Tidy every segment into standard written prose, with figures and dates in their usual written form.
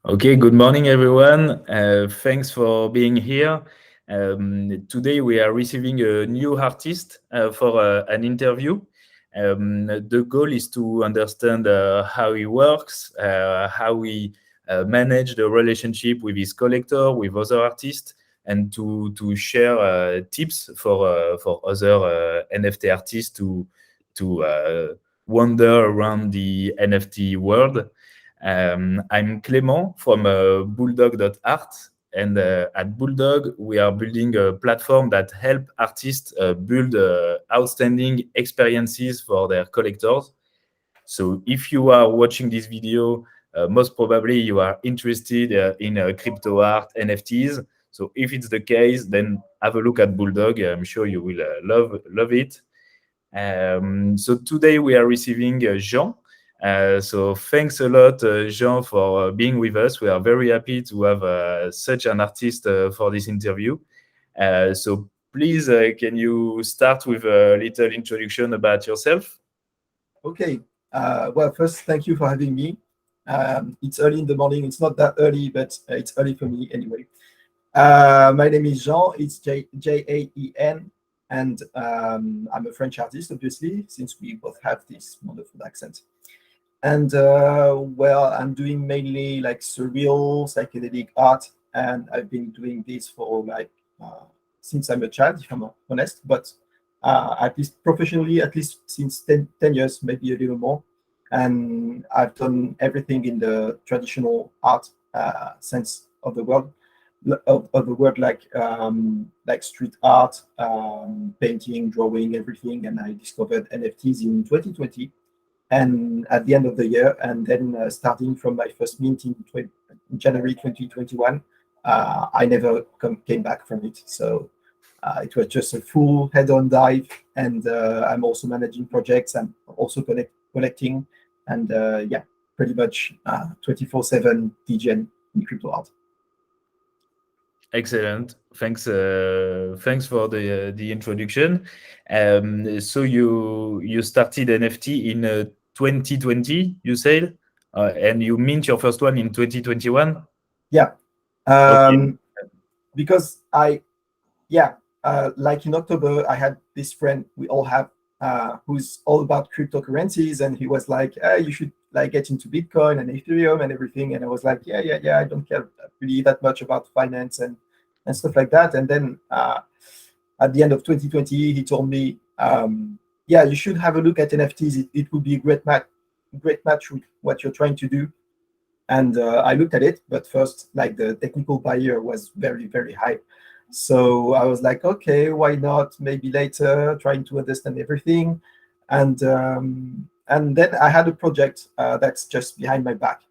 Okay, good morning, everyone. Thanks for being here. Today we are receiving a new artist for an interview. The goal is to understand how he works, how he manage the relationship with his collector, with other artists, and to share tips for other NFT artists to wander around the NFT world. I'm Clément from Bulldog.art, and at Bulldog, we are building a platform that help artists build outstanding experiences for their collectors. So if you are watching this video, most probably you are interested in crypto art, NFTs. So if it's the case, then have a look at Bulldog. I'm sure you will love it. So today we are receiving Jaen. So thanks a lot, Jaen, for being with us. We are very happy to have such an artist for this interview. So please, can you start with a little introduction about yourself? Okay. Well, first, thank you for having me. It's early in the morning. It's not that early, but it's early for me anyway. My name is Jaen. It's Jaen, and I'm a French artist, obviously, since we both have this wonderful accent. And well, I'm doing mainly like surreal psychedelic art, and I've been doing this for since I'm a child, if I'm honest, but at least professionally, at least since 10 years, maybe a little more. And I've done everything in the traditional art sense of the world, of the word, like street art, painting, drawing, everything. And I discovered NFTs in 2020 and at the end of the year, and then starting from my first mint in January 2021, I never came back from it. So it was just a full head-on dive, and I'm also managing projects. I'm also collecting, and yeah, pretty much 24/7 DJing in crypto art. Excellent. Thanks for the introduction. So you started NFT in 2020, you said, and you mint your first one in 2021. Yeah, Okay. because yeah, like in October, I had this friend we all have who's all about cryptocurrencies, and he was like, "You should like get into Bitcoin and Ethereum and everything." And I was like, "Yeah. I don't care really that much about finance and stuff like that." And then at the end of 2020, he told me, "Yeah, you should have a look at NFTs. It would be a great match with what you're trying to do." And I looked at it, but first, like the technical barrier was very, very high. So I was like, okay, why not? Maybe later, trying to understand everything. And then I had a project that's just behind my back.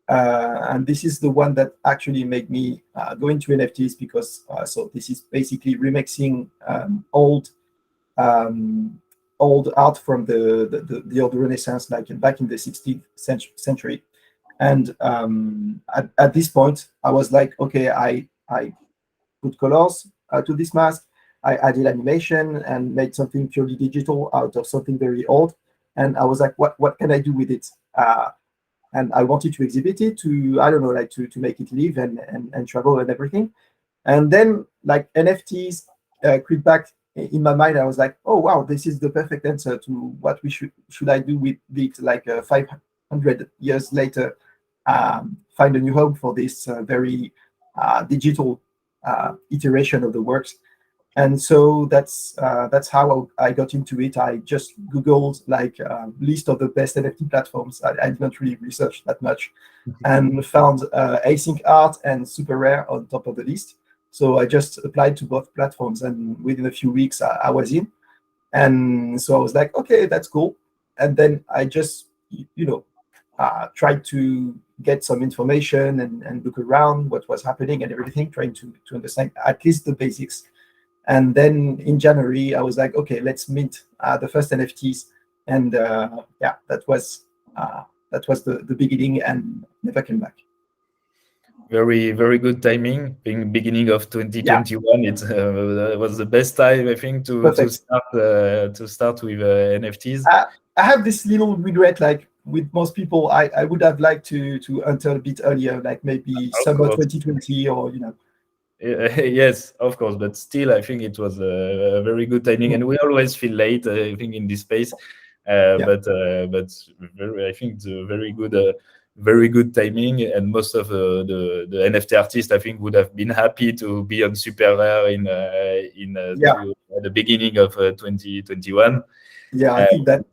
And this is the one that actually made me go into NFTs because so this is basically remixing um, old art from the old Renaissance, like back in the 16th century. And at this point, I was like, okay, I put colors to this mask. I added animation and made something purely digital out of something very old. And I was like, what can I do with it? And I wanted to exhibit it to, I don't know, like to make it live and travel and everything. And then like NFTs creep back in my mind. I was like, oh wow, this is the perfect answer to what we should I do with it like 500 years later. Find a new home for this very digital iteration of the works. And so that's how I got into it. I just Googled like list of the best NFT platforms. I didn't really research that much, and found async art and super rare on top of the list. So I just applied to both platforms, and within a few weeks I was in. And so I was like, okay, that's cool. And then I just tried to get some information and look around what was happening and everything, trying to understand at least the basics. And then in January, I was like, okay, let's mint the first NFTs. And yeah, that was the beginning and never came back. Very, very good timing. Being beginning of Yeah, 2021, it was the best time, I think, perfect. to start with NFTs. I have this little regret, like with most people, I would have liked to enter a bit earlier, like maybe Of summer course. 2020, or Yes, of course, but still, I think it was a very good timing, and we always feel late, I think, in this space. Yeah, But I think it's a very good timing, and most of the NFT artists, I think, would have been happy to be on Super Rare yeah, at the beginning of 2021. yeah. I Uh, think that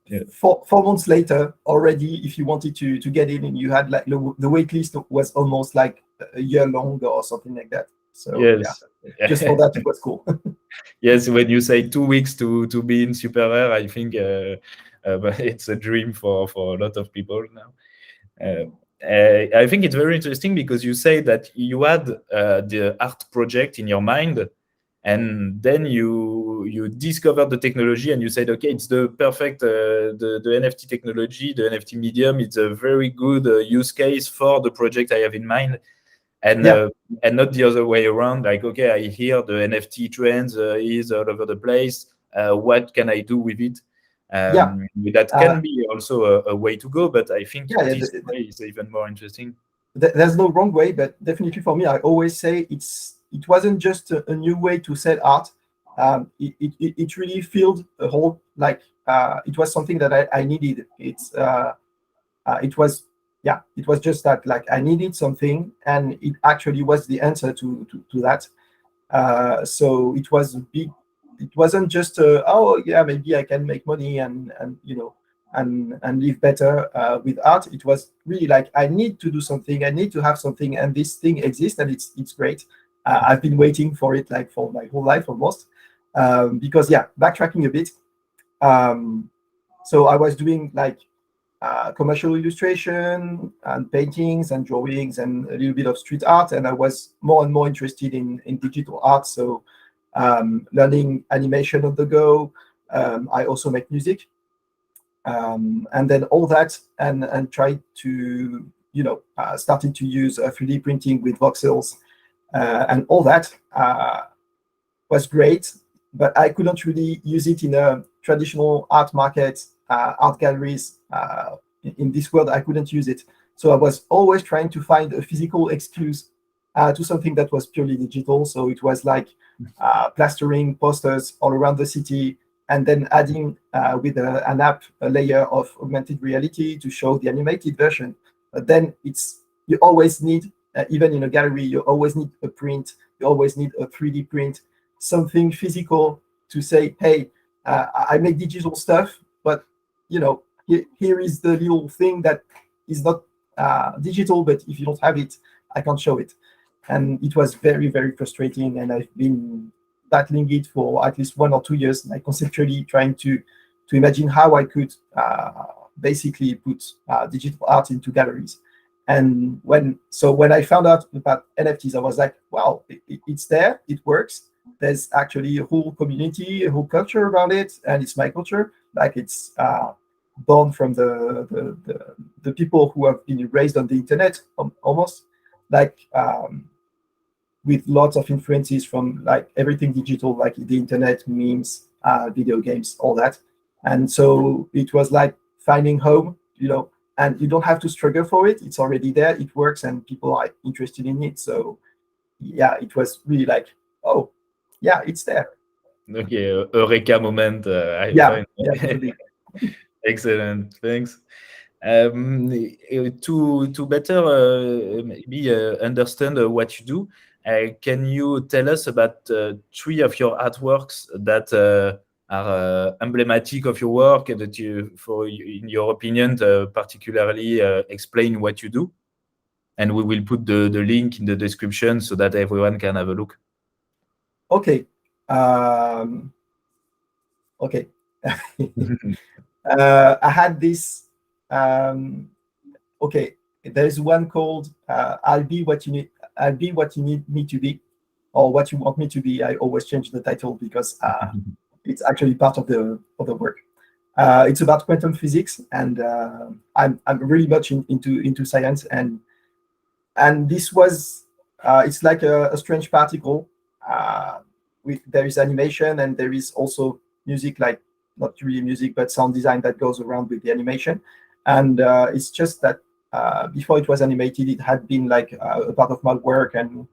yeah. 4 months later already, if you wanted to get in, and you had like the wait list was almost like a year long or something like that. So yeah, Yes. just for that, it was cool. Yes, when you say 2 weeks to be in Super Rare, I think but it's a dream for a lot of people now. I think it's very interesting because you say that you had the art project in your mind, and then you discovered the technology, and you said, okay, it's the perfect the NFT technology, the NFT medium. It's a very good use case for the project I have in mind, and Yeah, uh, and not the other way around. Like, okay, I hear the NFT trends is all over the place. What can I do with it? yeah, That uh, can be also a way to go, but I think yeah. this way is even more interesting. There's no wrong way, but definitely for me, I always say it wasn't just a new way to sell art. It really filled a whole, like, it was something that I needed. It was, yeah, it was just that, like, I needed something, and it actually was the answer to that. So it was a big. It wasn't just oh yeah, maybe I can make money, and live better with art. It was really like, I need to do something. I need to have something, and this thing exists, and it's great. I've been waiting for it, like, for my whole life almost. Because, yeah, backtracking a bit. Um, so I was doing like commercial illustration and paintings and drawings and a little bit of street art, and I was more and more interested in digital art. So learning animation on the go. I also make music, and then all that, and tried to, starting to use 3D printing with voxels, and all that was great, but I couldn't really use it in a traditional art market, art galleries. In this world, I couldn't use it. So I was always trying to find a physical excuse to something that was purely digital. So it was like plastering posters all around the city, and then adding with an app a layer of augmented reality to show the animated version. But then you always need, even in a gallery, you always need a print. You always need a 3D print, something physical to say, hey, I make digital stuff, but here is the little thing that is not digital, but if you don't have it, I can't show it. And it was very, very frustrating, and I've been battling it for at least 1 or 2 years, like conceptually trying to imagine how I could basically put digital art into galleries. And when I found out about NFTs, I was like, wow, it's there, it works. There's actually a whole community, a whole culture around it, and it's my culture. Like, it's born from the people who have been raised on the internet, almost, like, with lots of influences from, like, everything digital, like the internet, memes, video games, all that. And so it was like finding home, and you don't have to struggle for it. It's already there, it works, and people are interested in it. So yeah, it was really like, oh yeah, it's there. Okay, eureka moment. I Yeah, find yeah, totally. excellent. Thanks. To better maybe understand what you do, can you tell us about 3 of your artworks that are emblematic of your work, and that in your opinion, particularly explain what you do? And we will put the link in the description so that everyone can have a look. Okay. Okay. I had this. Okay, there's one called "I'll be what you need." I'll be what you need me to be, or what you want me to be. I always change the title because it's actually part of the work. It's about quantum physics, and I'm really much into science, and this was it's like a strange particle. There is animation, and there is also music, like, not really music but sound design that goes around with the animation. And it's just that before it was animated, it had been like a part of my work, and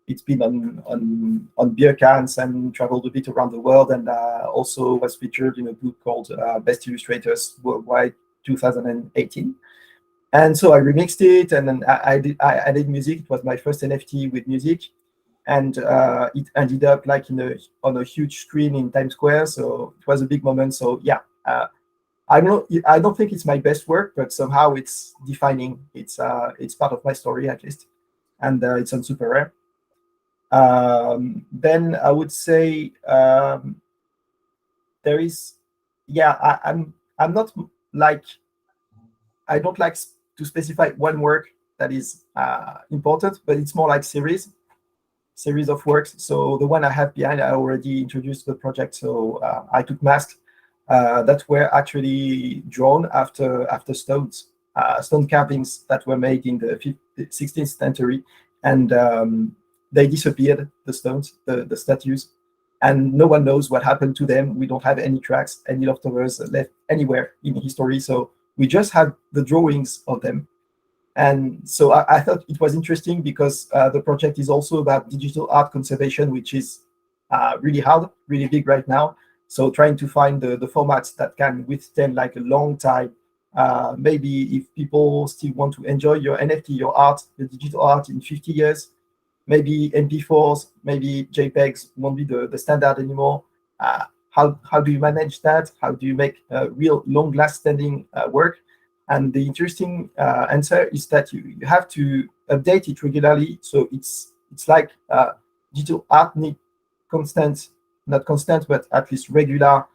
it's been on beer cans and traveled a bit around the world, and also was featured in a book called Best Illustrators Worldwide 2018. And so I remixed it, and then I added music. It was my first NFT with music, and it ended up like on a huge screen in Times Square. So it was a big moment. So yeah, I don't think it's my best work, but somehow it's defining. It's part of my story at least, and it's on Super Rare. Then I would say there is, yeah, I'm not like, I don't like to specify one work that is important, but it's more like series of works. So the one I have behind, I already introduced the project. So I took masks that were actually drawn after stone carvings that were made in the 16th century, and they disappeared. The stones, the statues, and no one knows what happened to them. We don't have any tracks, any leftovers left anywhere in history. So we just have the drawings of them. And so I thought it was interesting because the project is also about digital art conservation, which is really hard, really big right now. So trying to find the formats that can withstand like a long time. Maybe if people still want to enjoy your NFT, your art, the digital art in 50 years, maybe MP4s, maybe JPEGs won't be the standard anymore. How do you manage that? How do you make real long-lasting work? And the interesting answer is that you have to update it regularly. So it's like digital art need constant, not constant, but at least regular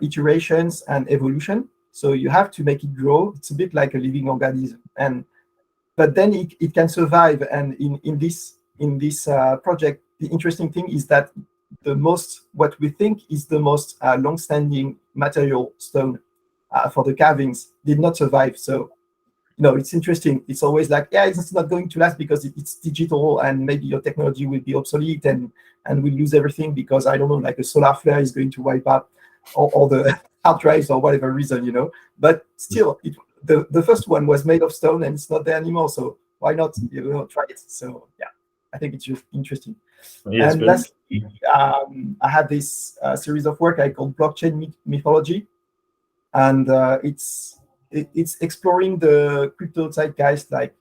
iterations and evolution. So you have to make it grow. It's a bit like a living organism, and but then it can survive. And in this project, the interesting thing is that what we think is the most long-standing material, stone, for the carvings, did not survive. So it's interesting. It's always like, yeah, it's not going to last because it's digital, and maybe your technology will be obsolete, and we'll lose everything because, I don't know, like a solar flare is going to wipe out all the hard drives or whatever reason. But still, the first one was made of stone, and it's not there anymore. So why not try it? So yeah, I think it's just interesting. Yes, And very lastly, I had this series of work I called Blockchain Mythology, and it's exploring the crypto zeitgeist, like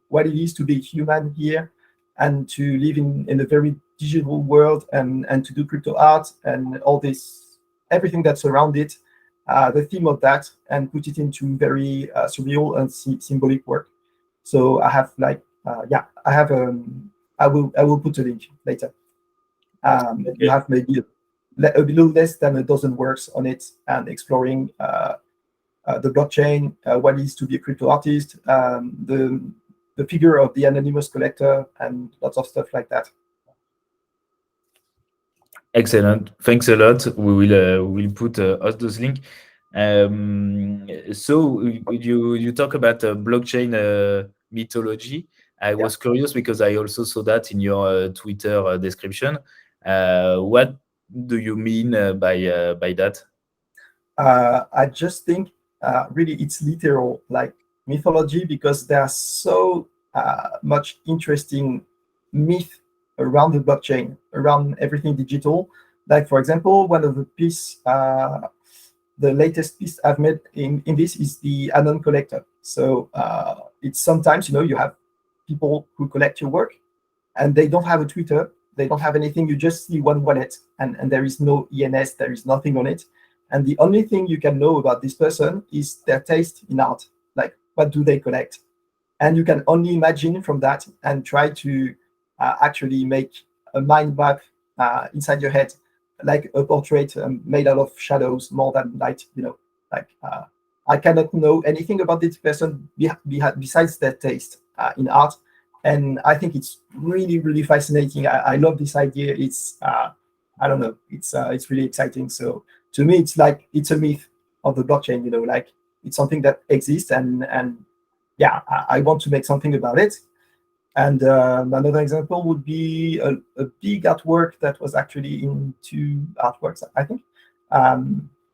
what it is to be human here, and to live in a very digital world, and to do crypto art and all this, everything that's around it, the theme of that, and put it into very surreal and symbolic work. So I have like I have I will put a link later. You have maybe a little less than a dozen works on it, and exploring the blockchain, what it is to be a crypto artist, the figure of the anonymous collector, and lots of stuff like that. excellent. Thanks a lot. We will put all those links. So you talk about blockchain mythology. I was curious because I also saw that in your Twitter description. What do you mean by that? I just think really it's literal, like mythology, because there are so much interesting myth around the blockchain, around everything digital. Like, for example, one of the latest piece I've made in this is the Anon collector. So it's sometimes, you have people who collect your work, and they don't have a Twitter, they don't have anything. You just see one wallet, and there is no ENS, there is nothing on it. And the only thing you can know about this person is their taste in art, like what do they collect. And you can only imagine from that and try to actually make a mind map inside your head, like a portrait made out of shadows more than light. Like I cannot know anything about this person besides their taste in art. And I think it's really, really fascinating. I love this idea. It's I don't know. It's really exciting. So to me, it's like it's a myth of the blockchain. Like it's something that exists, and yeah, I want to make something about it. And another example would be a big artwork that was actually in two artworks, I think.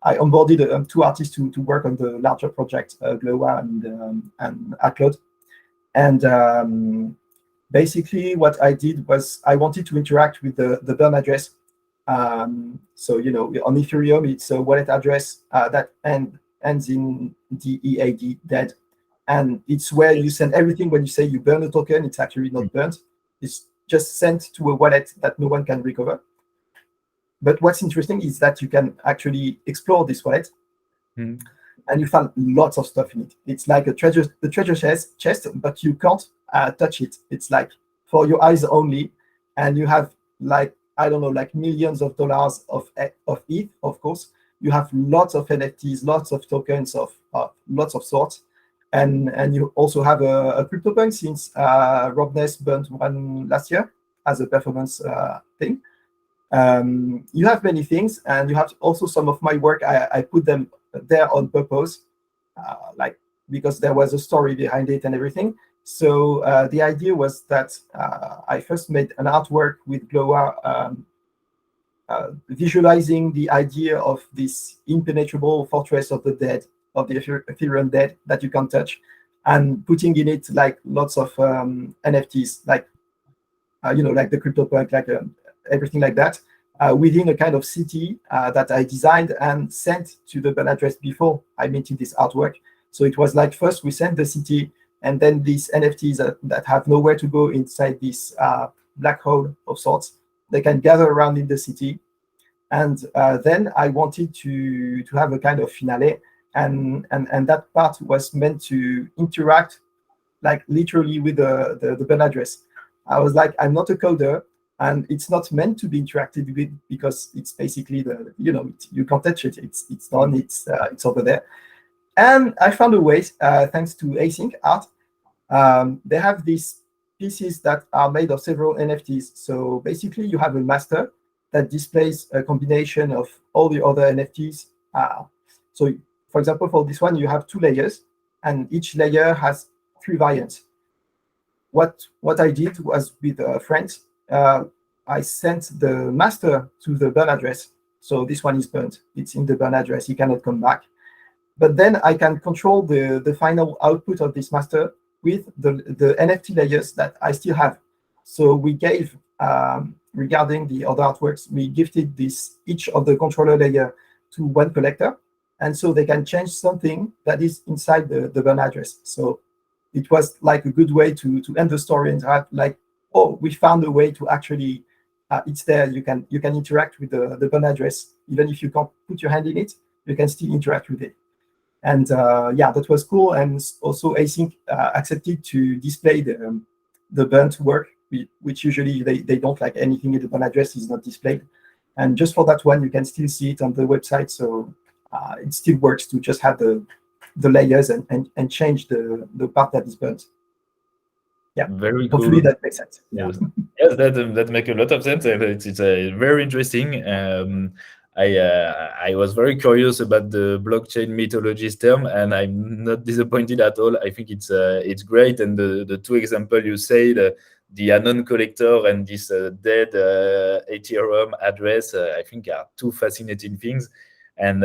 I onboarded 2 artists to work on the larger project, Glowa and Upload. And basically, what I did was I wanted to interact with the burn address. So on Ethereum, it's a wallet address that ends in DEAD, dead, and it's where you send everything. When you say you burn a token, it's actually not burnt. It's just sent to a wallet that no one can recover. But what's interesting is that you can actually explore this wallet, and you find lots of stuff in it. It's like the treasure chest, but you can't touch it. It's like for your eyes only, and you have like, I don't know, like millions of dollars of ETH, of course. You have lots of NFTs, lots of tokens of lots of sorts, and you also have a CryptoPunk, since Rob Ness burned one last year as a performance thing. You have many things, and you have also some of my work. I put them there on purpose, like because there was a story behind it and everything. So the idea was that I first made an artwork with Glowa, visualizing the idea of this impenetrable fortress of the dead, of the Ethereum dead that you can't touch, and putting in it like lots of NFTs, like like the CryptoPunk, like everything like that, within a kind of city that I designed and sent to the burn address before I minted this artwork. So it was like, first we sent the city, and then these NFTs that have nowhere to go inside this black hole of sorts, they can gather around in the city. And then I wanted to have a kind of finale, and that part was meant to interact like literally with the burn address. I was like, I'm not a coder, and it's not meant to be interacted with, because it's basically you can't touch it. It's done. It's over there. And I found a way, thanks to async art. They have these pieces that are made of several NFTs. So basically, you have a master that displays a combination of all the other NFTs. So, for example, for this one, you have 2 layers, and each layer has 3 variants. What I did was, with friends, I sent the master to the burn address. So this one is burnt. It's in the burn address. He cannot come back. But then I can control the final output of this master with the NFT layers that I still have. So we gave, regarding the other artworks, we gifted each of the controller layer to one collector. And so they can change something that is inside the burn address. So it was like a good way to end the story and have like, oh, we found a way to actually, it's there. You can interact with the burn address. Even if you can't put your hand in it, you can still interact with it. And that was cool. And also async accepted to display the burnt work, which usually they don't like anything in the burn address is not displayed. And just for that one, you can still see it on the website. So it still works to just have the layers and change the part that is burnt. Yeah, very hopefully cool. that makes sense. Yes, yes, that makes a lot of sense, and it's very interesting. I was very curious about the blockchain mythologist term, and I'm not disappointed at all. I think it's great, and the 2 examples you said, the Anon collector and this dead Ethereum address, I think are 2 fascinating things. And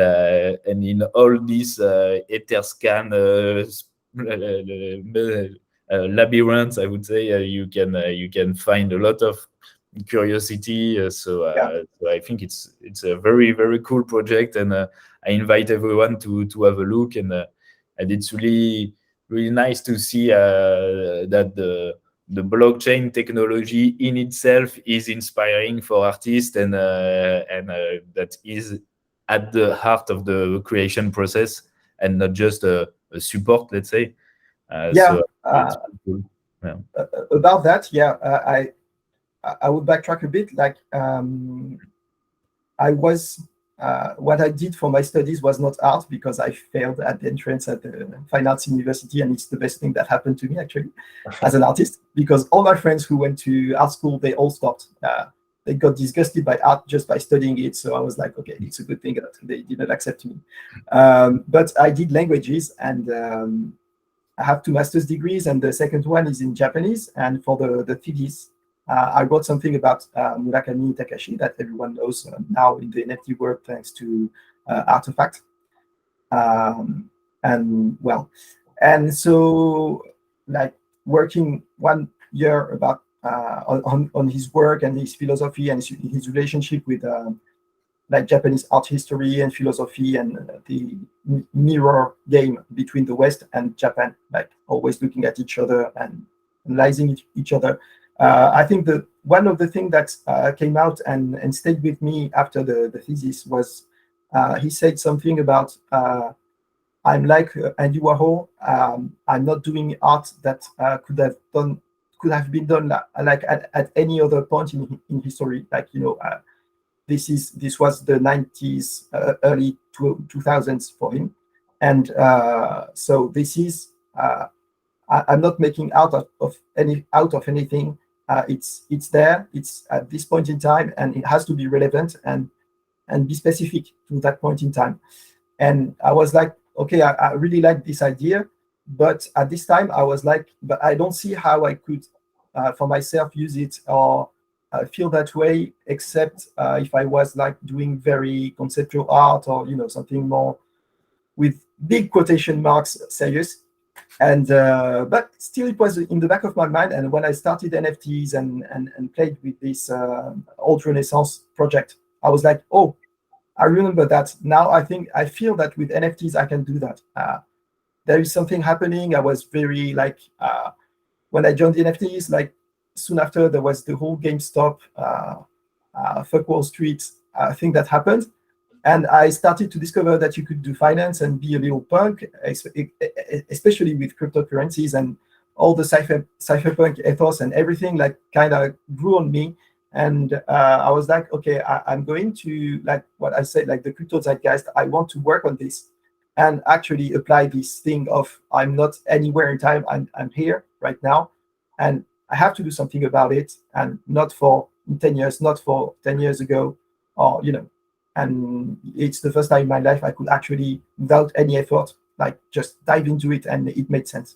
in all these Etherscan labyrinths, I would say, you can find a lot of curiosity. So I think it's a very, very cool project, and I invite everyone to have a look. And it's really, really nice to see that the blockchain technology in itself is inspiring for artists, and that is at the heart of the creation process, and not just a support, let's say. So it's cool. Yeah. About that, I would backtrack a bit. Like, I was what I did for my studies was not art, because I failed at the entrance at the Fine Arts University, and it's the best thing that happened to me actually as an artist, because all my friends who went to art school, they all stopped. They got disgusted by art just by studying it. So I was like, okay, it's a good thing that they didn't accept me. But I did languages, and I have 2 master's degrees, and the second one is in Japanese. And for the thesis, I wrote something about Murakami Takashi that everyone knows now in the NFT world, thanks to artifact. And well, and so like working 1 year about on his work and his philosophy and his relationship with like Japanese art history and philosophy and the mirror game between the West and Japan, like always looking at each other and analyzing each other. I think that one of the things that came out and stayed with me after the thesis was he said something about I'm like Andy Warhol. I'm not doing art that could have been done like at any other point in history. Like this was the 90s, early 2000s for him, and so this is I'm not making out of anything. It's there. It's at this point in time, and it has to be relevant and be specific to that point in time. And I was like, okay, I really like this idea, but at this time I was like, but I don't see how I could for myself use it or feel that way, except if I was like doing very conceptual art or something more with big quotation marks serious. And but still it was in the back of my mind. And when I started NFTs and played with this old Renaissance project, I was like, oh, I remember that. Now I feel that with NFTs I can do that. There is something happening. I was very like when I joined the NFTs, like soon after there was the whole GameStop, fuck Wall Street thing that happened, and I started to discover that you could do finance and be a little punk, especially with cryptocurrencies, and all the cypherpunk ethos and everything like kind of grew on me. And I was like, okay, I'm going to, like what I said, like the crypto zeitgeist, I want to work on this and actually apply this thing of I'm not anywhere in time, I'm here right now, and I have to do something about it, and not for 10 years, not for 10 years ago, or and it's the first time in my life I could actually, without any effort, like just dive into it, and it made sense.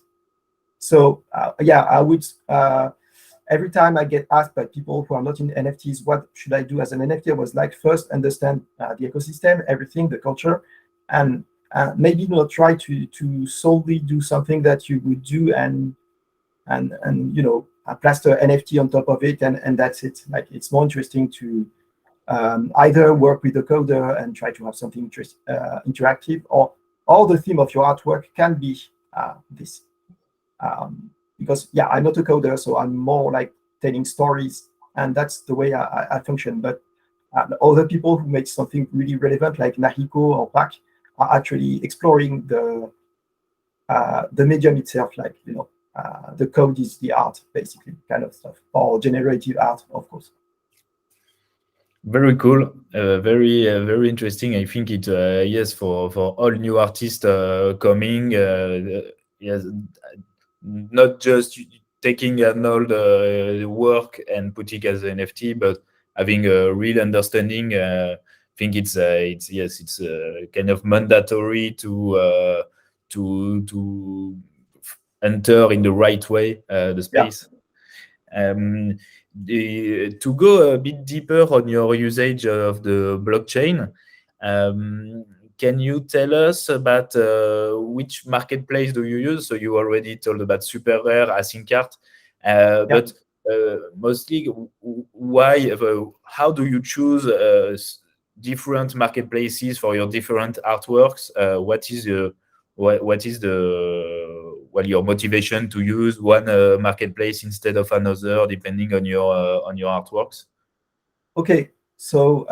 So yeah, I would every time I get asked by people who are not in NFTs, what should I do as an NFT? I was like, first understand the ecosystem, everything, the culture, and maybe not try to solely do something that you would do and plaster NFT on top of it, and that's it. Like it's more interesting to either work with the coder and try to have something interactive, or all the theme of your artwork can be this. Because yeah, I'm not a coder, so I'm more like telling stories, and that's the way I function. But other people who make something really relevant, like Nahiko or Pak, are actually exploring the medium itself, like the code is the art, basically, kind of stuff, or generative art, of course. Very cool, very interesting. I think it yes, for all new artists coming, yes, not just taking an old work and putting as an NFT, but having a real understanding. I think it's yes, it's kind of mandatory to enter in the right way the space. Yeah. To go a bit deeper on your usage of the blockchain, can you tell us about which marketplace do you use? So you already told about Super Rare, Async Art, but mostly why? How do you choose different marketplaces for your different artworks? What is your motivation to use one marketplace instead of another, depending on your artworks? Okay, so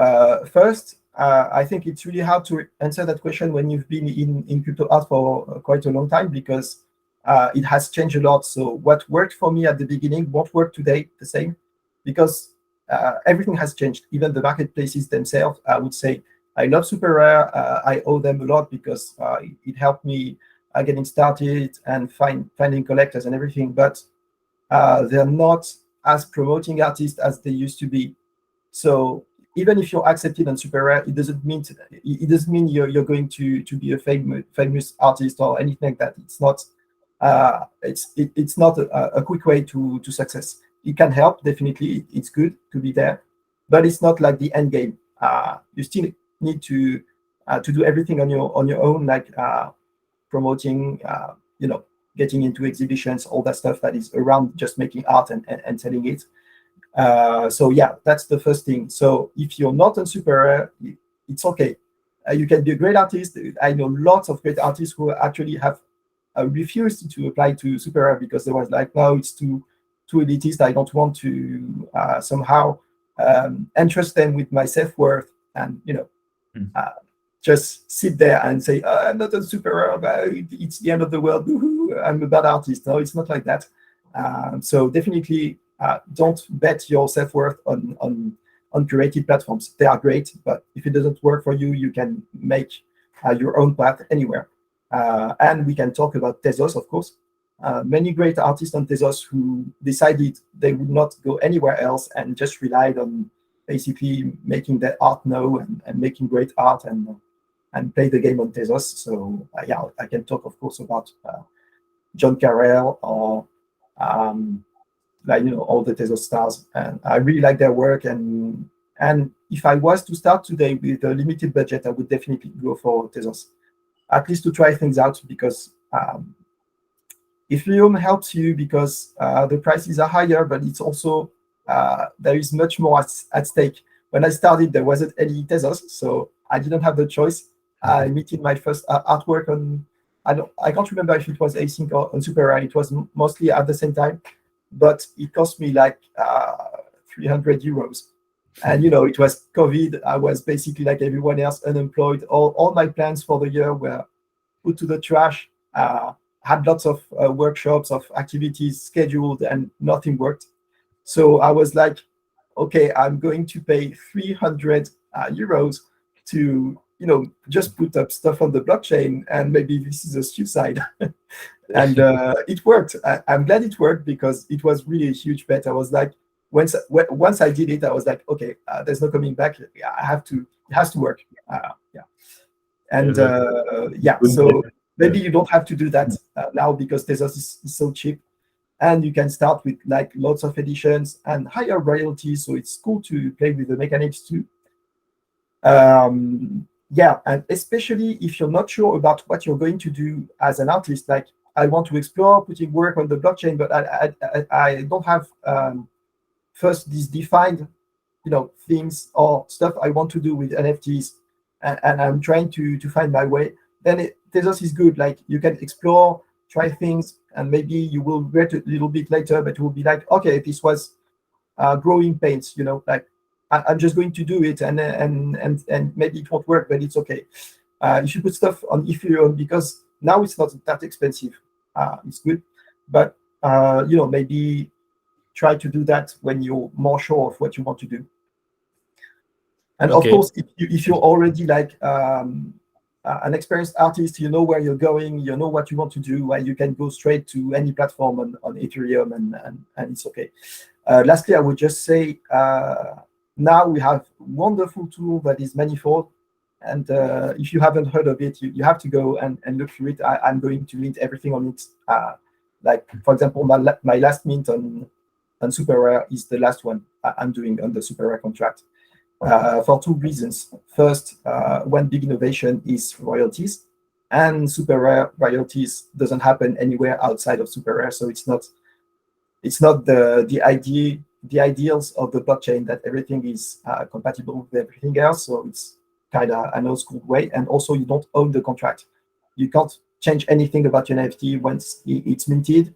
first, I think it's really hard to answer that question when you've been in crypto art for quite a long time, because it has changed a lot. So what worked for me at the beginning won't work today the same, because everything has changed. Even the marketplaces themselves, I would say, I love Super Rare. I owe them a lot because it helped me getting started and finding collectors and everything. But they're not as promoting artists as they used to be. So even if you're accepted on Super Rare, it doesn't mean you're going to be a famous artist or anything like that. It's not it's not a quick way to success. It can help, definitely. It's good to be there, but it's not like the end game. You still need to to do everything on your own, like promoting, getting into exhibitions, all that stuff that is around just making art and selling it. So yeah, that's the first thing. So if you're not on super rare, it's okay. You can be a great artist. I know lots of great artists who actually have refused to apply to super rare because they was like, no, it's too elitist. I don't want to somehow entrust them with my self-worth, and just sit there and say, I'm not a super rare, but it's the end of the world. Woo-hoo, I'm a bad artist. No, it's not like that. So definitely don't bet your self-worth on curated platforms. They are great, but if it doesn't work for you, you can make your own path anywhere. And we can talk about Tezos, of course. Many great artists on Tezos who decided they would not go anywhere else and just relied on basically making their art known and making great art and play the game on Tezos. So yeah, I can talk, of course, about John Carrell or all the Tezos stars, and I really like their work. And if I was to start today with a limited budget, I would definitely go for Tezos, at least to try things out, because Ethereum helps you because the prices are higher, but it's also there is much more at stake. When I started, there wasn't any Tezos, so I didn't have the choice. I emitted my first artwork on, I can't remember if it was async or on Super Rare. It was mostly at the same time, but it cost me like 300 euros. And it was COVID. I was basically like everyone else, unemployed. All my plans for the year were put to the trash. Had lots of workshops, of activities scheduled, and nothing worked. So I was like, okay, I'm going to pay 300 euros to just put up stuff on the blockchain, and maybe this is a suicide. And it worked. I'm glad it worked, because it was really a huge bet. I was like, once I did it, I was like, okay, there's no coming back. I have to. It has to work. Yeah. And so maybe you don't have to do that now, because Tezos is so cheap, and you can start with like lots of editions and higher royalties. So it's cool to play with the mechanics too. Yeah, and especially if you're not sure about what you're going to do as an artist, like I want to explore putting work on the blockchain, but I don't have first these defined things or stuff I want to do with NFTs, and I'm trying to find my way. Then Tezos is good. Like you can explore, try things, and maybe you will regret it a little bit later, but it will be like, okay, this was growing pains, like I'm just going to do it, and maybe it won't work, but it's okay. You should put stuff on Ethereum, because now it's not that expensive. It's good, but maybe try to do that when you're more sure of what you want to do. And of course, if you're already like an experienced artist, you know where you're going, you know what you want to do, and you can go straight to any platform on Ethereum, and it's okay. Lastly, I would just say, now we have a wonderful tool that is Manifold, and if you haven't heard of it, you have to go and look through it. I'm going to mint everything on it. Like, for example, my last mint on Super Rare is the last one I'm doing on the Super Rare contract, for two reasons. First, one big innovation is royalties, and Super Rare royalties doesn't happen anywhere outside of Super Rare, so it's not the ideals of the blockchain that everything is compatible with everything else. So it's kind of an old school way. And also, you don't own the contract. You can't change anything about your NFT once it's minted.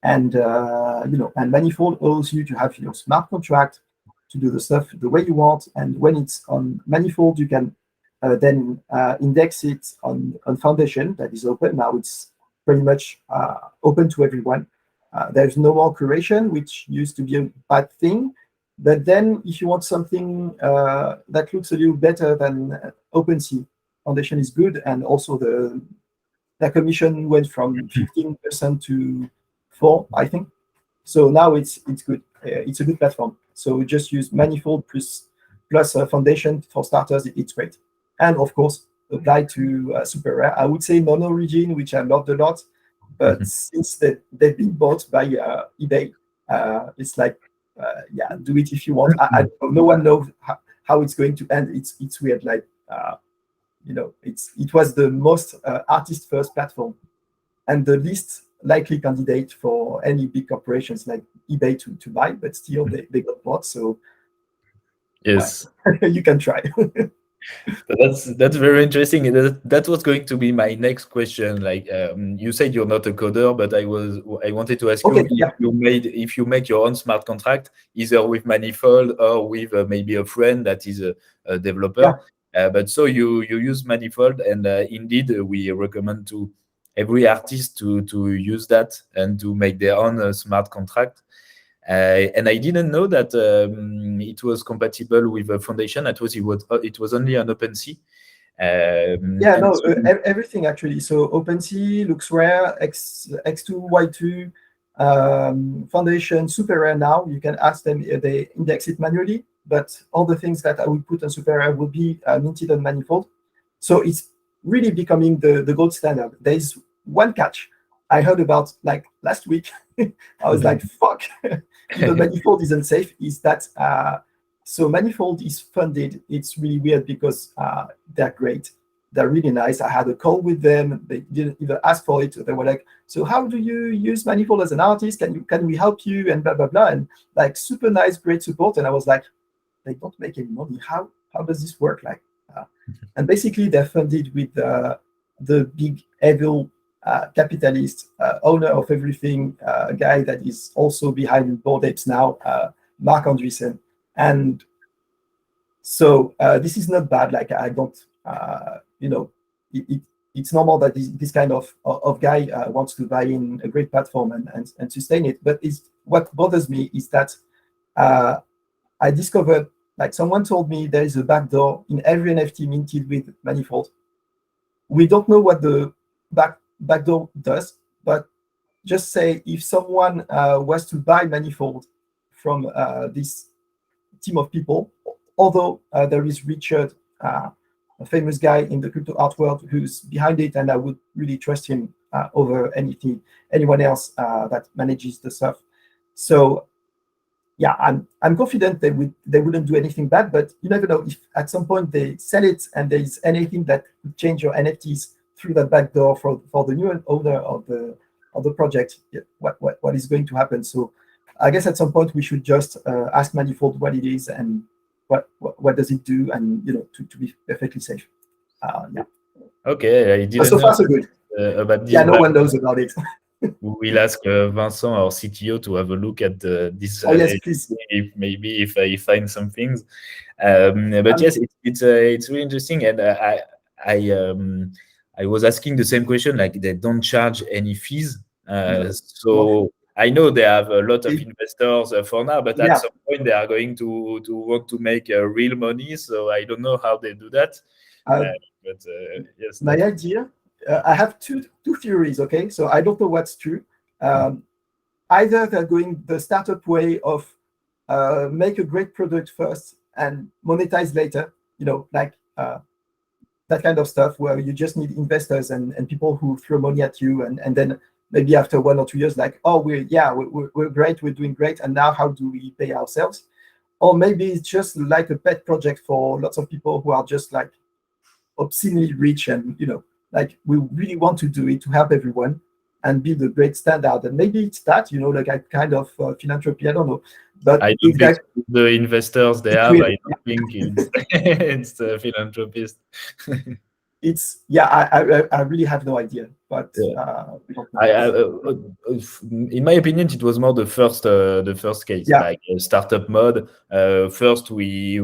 And and Manifold allows you to have your smart contract to do the stuff the way you want. And when it's on Manifold, you can then index it on Foundation, that is open now. It's pretty much open to everyone. There's no more curation, which used to be a bad thing. But then if you want something that looks a little better than OpenSea, Foundation is good. And also the commission went from 15% to 4%, I think. So now it's good. It's a good platform. So just use Manifold plus Foundation for starters. It's great. And of course, apply to Super Rare. I would say non-origin, which I loved a lot. But since they've been bought by eBay, it's like, do it if you want. No one knows how it's going to end. It's weird. Like it was the most artist first platform and the least likely candidate for any big corporations like eBay to buy, but still they got bought. So Yes. well, you can try. That's very interesting. That was going to be my next question. Like you said, you're not a coder, but I wanted to ask you Okay, yeah. if you make your own smart contract, either with Manifold or with maybe a friend that is a developer. But so you use Manifold, and indeed we recommend to every artist to use that and to make their own smart contract. And I didn't know that it was compatible with a foundation. It was only on OpenSea. Everything actually. So OpenSea, LuxRare, X2, Y2, Foundation, Super Rare. Now you can ask them if they index it manually, but all the things that I would put on Super Rare will be minted on Manifold. So it's really becoming the gold standard. There is one catch I heard about like last week. I was like, fuck, even Manifold isn't safe. Is that so Manifold is funded. It's really weird because they're great. They're really nice. I had a call with them. They didn't even ask for it. They were like, so how do you use Manifold as an artist? Can we help you? And blah, blah, blah. And like super nice, great support. And I was like, they don't make any money. How does this work? Like, and basically they're funded with the big evil capitalist, owner of everything, guy that is also behind Bored Apes now, Mark Andreessen. And so this is not bad. Like I don't, it's normal that this kind of guy wants to buy in a great platform and sustain it. But what bothers me is that I discovered, like someone told me there is a backdoor in every NFT minted with Manifold. We don't know what the backdoor does, but just say if someone was to buy Manifold from this team of people, although there is Richard, a famous guy in the crypto art world who's behind it, and I would really trust him over anyone else that manages the stuff. So yeah, I'm confident they wouldn't do anything bad, but you never know if at some point they sell it and there is anything that could change your NFTs through that back door for the new owner of the project. What is going to happen? So I guess at some point we should just ask Manifold what it is and what does it do, and to be perfectly safe. Okay, I didn't so know far so good. about this. Yeah, no one knows about it. We'll ask Vincent, our CTO, to have a look at this. Yes, please. If I find some things. But yes, it's really interesting, and I was asking the same question. Like they don't charge any fees, so I know they have a lot of investors for now, but at some point they are going to want to make real money. So I don't know how they do that. But yes, my idea. I have two theories. Okay, so I don't know what's true. Either they're going the startup way of make a great product first and monetize later. Like that kind of stuff where you just need investors and people who throw money at you, and then maybe after 1 or 2 years, like, oh, we're great, we're doing great, and now how do we pay ourselves? Or maybe it's just like a pet project for lots of people who are just like obscenely rich, and like we really want to do it to help everyone and build a great standard. And maybe it's that, like a kind of philanthropy. I don't know, but I don't think the investors they have. I don't think it's the philanthropist. I really have no idea, but we don't know. In my opinion, it was more the first case, like startup mode. First, we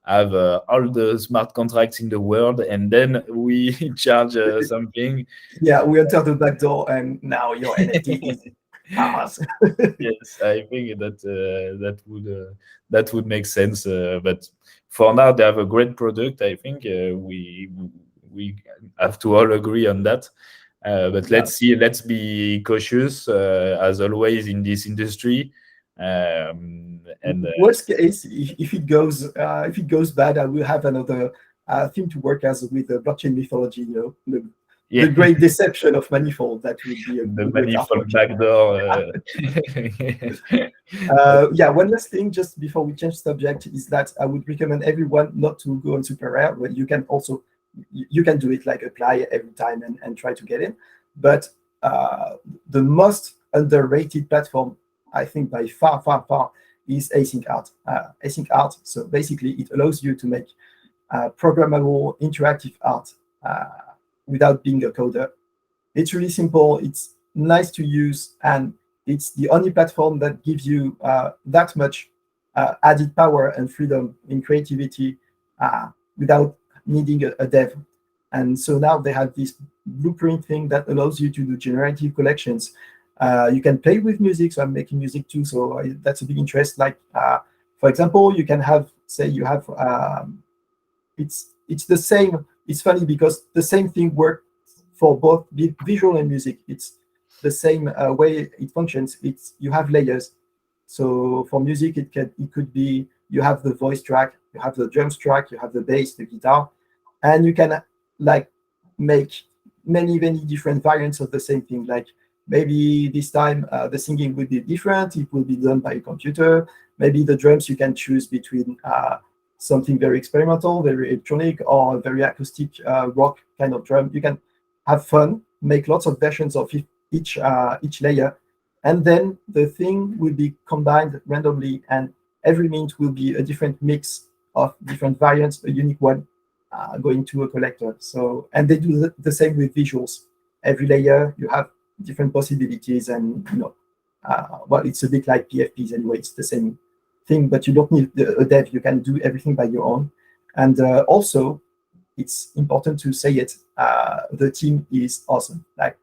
have all the smart contracts in the world, and then we charge something. Yeah, we enter the back door, and now your NFT is ours. Yes, I think that would make sense. But for now, they have a great product. I think we have to all agree on that. But let's see. Let's be cautious, as always in this industry. And worst case, if it goes bad, I will have another thing to work as with the blockchain mythology. The great deception of Manifold. That would be the Manifold backdoor. One last thing, just before we change subject, is that I would recommend everyone not to go on Super Rare, but you can also you can do it, like apply every time and try to get in. But the most underrated platform, I think by far, far, far, is async art. Async art. So basically, it allows you to make programmable interactive art without being a coder. It's really simple. It's nice to use, and it's the only platform that gives you that much added power and freedom in creativity without needing a dev. And so now they have this blueprint thing that allows you to do generative collections. You can play with music, so I'm making music too, so that's a big interest. Like, for example, you can have, say, you have, it's the same. It's funny because the same thing works for both visual and music. It's the same way it functions. It's, you have layers. So for music, it could be, you have the voice track, you have the drums track, you have the bass, the guitar, and you can like make many different variants of the same thing. Like maybe this time the singing will be different. It will be done by a computer. Maybe the drums, you can choose between something very experimental, very electronic, or very acoustic rock kind of drum. You can have fun, make lots of versions of each layer, and then the thing will be combined randomly, and every mint will be a different mix of different variants, a unique one, going to a collector. So, and they do the same with visuals. Every layer you have different possibilities, and well, it's a bit like PFPs anyway. It's the same thing, but you don't need a dev. You can do everything by your own. And also, it's important to say it. The team is awesome. Like,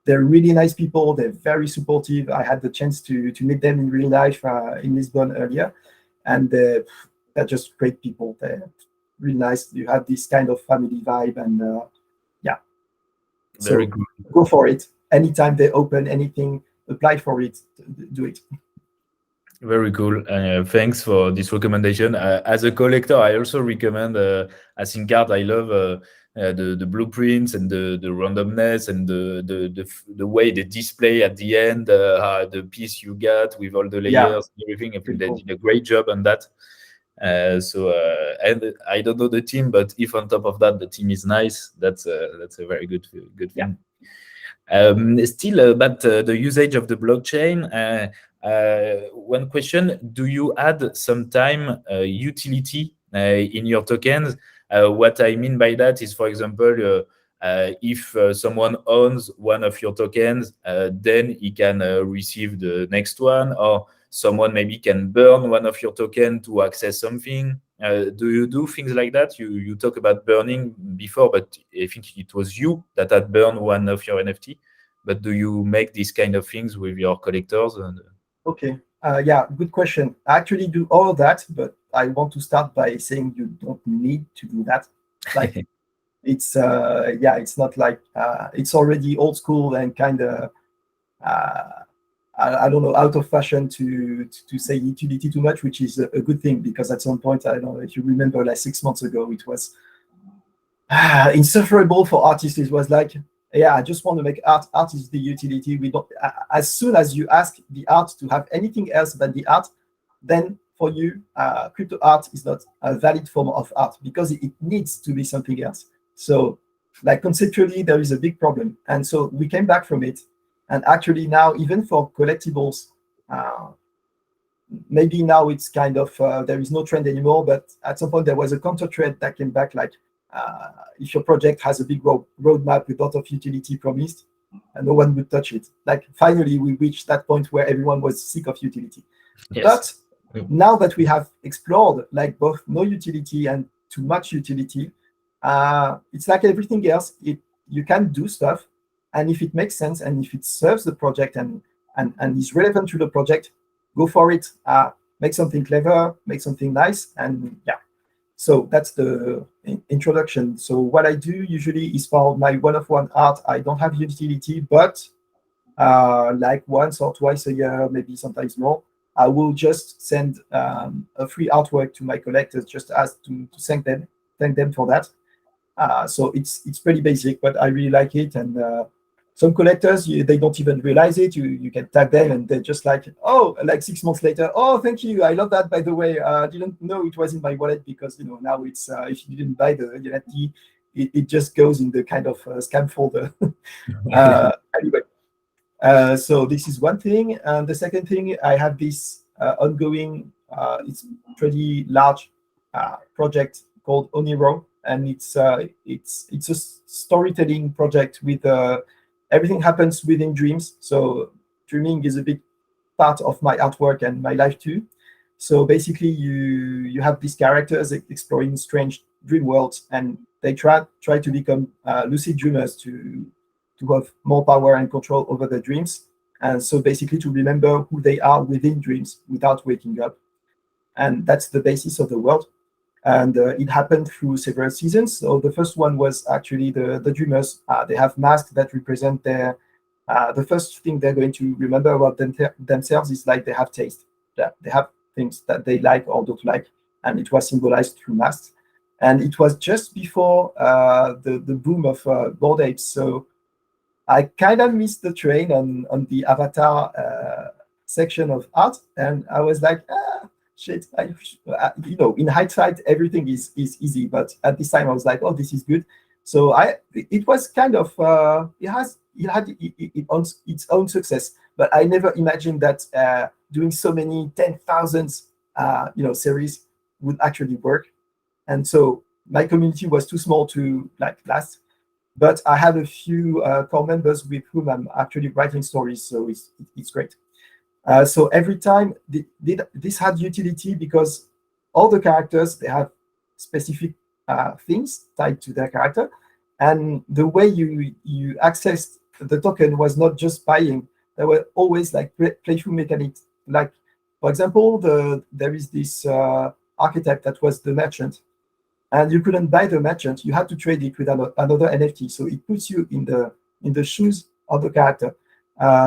they're really nice people. They're very supportive. I had the chance to meet them in real life in Lisbon earlier, and they're just great people. They're really nice. You have this kind of family vibe, and yeah. Very So good. go for it. Anytime they open anything, apply for it. Do it. Very cool. Thanks for this recommendation. As a collector, I also recommend Async Art. I love the blueprints and the randomness and the way they display at the end the piece you got with all the layers Yeah, and everything. I think they cool. did a great job on that. And I don't know the team, but if on top of that the team is nice, that's a very good thing. Yeah. Still about the usage of the blockchain. One question: do you add sometime utility in your tokens? What I mean by that is, for example, if someone owns one of your tokens, then he can receive the next one, or someone maybe can burn one of your token to access something. Do you do things like that? You talk about burning before, but I think it was you that had burned one of your NFT. But do you make these kind of things with your collectors? Okay. Yeah, good question. I actually do all of that, but I want to start by saying you don't need to do that. Like, it's yeah, it's not like it's already old school and kind of I don't know, out of fashion to say utility too much, which is a good thing, because at some point, I don't know if you remember, like 6 months ago, it was insufferable for artists. It was like, yeah, I just want to make art. Art is the utility. We don't. As soon as you ask the art to have anything else than the art, then for you, crypto art is not a valid form of art, because it needs to be something else. So, like, conceptually, there is a big problem, and so we came back from it. And actually now, even for collectibles, maybe now it's kind of there is no trend anymore. But at some point there was a counter trend that came back, like if your project has a big roadmap with a lot of utility promised, and no one would touch it. Like, finally we reached that point where everyone was sick of utility. Yes. But now that we have explored like both no utility and too much utility, it's like everything else. You can do stuff, and if it makes sense and if it serves the project and is relevant to the project, go for it. Make something clever, make something nice, and yeah. So that's the introduction. So what I do usually is, for my one-of-one art, I don't have utility, but like once or twice a year, maybe sometimes more, I will just send a free artwork to my collectors, just as to thank them for that. So it's pretty basic, but I really like it. And some collectors, they don't even realize it. You can tag them, and they're just like, oh, like 6 months later, oh, thank you, I love that, by the way. Didn't know it was in my wallet, because now it's if you didn't buy the NFT, it just goes in the kind of scam folder. Anyway, so this is one thing. And the second thing, I have this ongoing, it's pretty large project called Oniro, and it's a storytelling project with everything happens within dreams. So dreaming is a big part of my artwork and my life too. So basically, you have these characters exploring strange dream worlds, and they try to become lucid dreamers to have more power and control over their dreams. And so basically to remember who they are within dreams without waking up. And that's the basis of the world. And it happened through several seasons. So the first one was actually the dreamers. They have masks that represent their, the first thing they're going to remember about themselves is like they have taste. They have things that they like or don't like. And it was symbolized through masks. And it was just before the boom of board apes. So I kind of missed the train on the avatar section of art, and I was like, shit. In hindsight, everything is easy, but at this time, I was like, oh, this is good. So it was kind of it had its own success, but I never imagined that doing so many 10,000 series would actually work, and so my community was too small to last. But I have a few core members with whom I'm actually writing stories, so it's great. So every time this had utility because all the characters, they have specific things tied to their character, and the way you accessed the token was not just buying. There were always playthrough mechanics. Like, for example, there is this archetype that was the merchant, and you couldn't buy the merchant. You had to trade it with another NFT. So it puts you in the shoes of the character.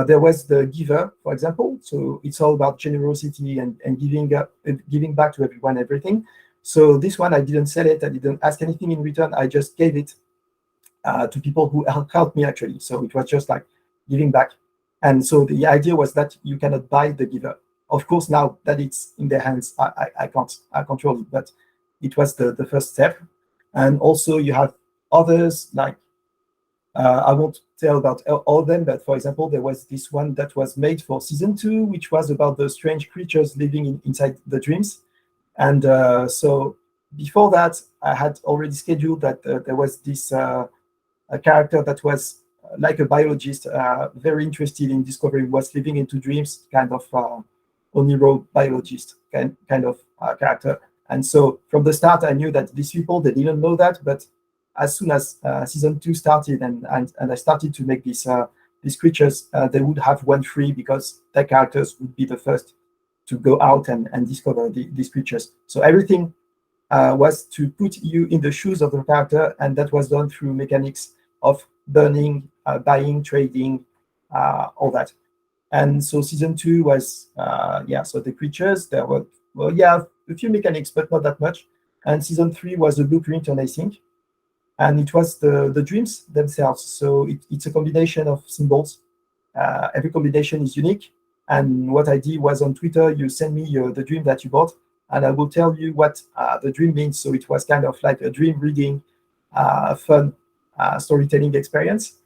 There was the giver, for example. So it's all about generosity and giving back to everyone, everything. So this one, I didn't sell it. I didn't ask anything in return. I just gave it to people who helped me actually. So it was just like giving back. And so the idea was that you cannot buy the giver. Of course, now that it's in their hands, I can't control it, but it was the first step. And also you have others like, I won't tell about all of them, but for example, there was this one that was made for season 2, which was about the strange creatures living inside the dreams. And so before that, I had already scheduled that there was this a character that was like a biologist, very interested in discovering what's living into dreams, kind of Oniro biologist kind of character. And so from the start, I knew that these people, they didn't know that, but as soon as season 2 started and I started to make these creatures, they would have one free because their characters would be the first to go out and discover these creatures. So everything was to put you in the shoes of the character, and that was done through mechanics of burning, buying, trading, all that. And so season 2 was, so the creatures, there were, a few mechanics, but not that much. And season 3 was a blueprint on async. And it was the dreams themselves. So it's a combination of symbols. Every combination is unique. And what I did was on Twitter, you send me the dream that you bought, and I will tell you what the dream means. So it was kind of like a dream reading, fun storytelling experience.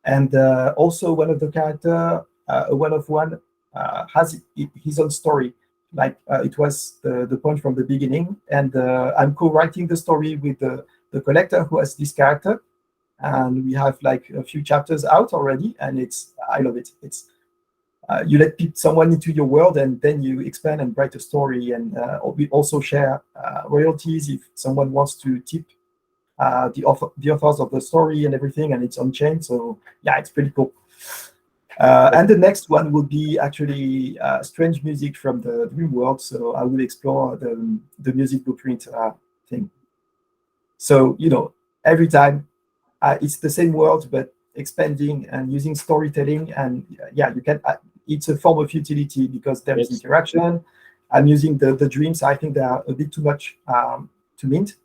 And also one of the character, one of one, has his own story. Like it was the point from the beginning. And I'm co-writing the story with the collector who has this character. And we have like a few chapters out already. And I love it. It's you let someone into your world, and then you expand and write a story. And we also share royalties if someone wants to tip the authors of the story and everything, and it's on chain. So yeah, it's pretty cool. And the next one will be actually strange music from the dream world. So I will explore the music blueprint thing. So every time it's the same world, but expanding and using storytelling. And you can. It's a form of utility because there is interaction. I'm using the dreams. I think they are a bit too much to mint.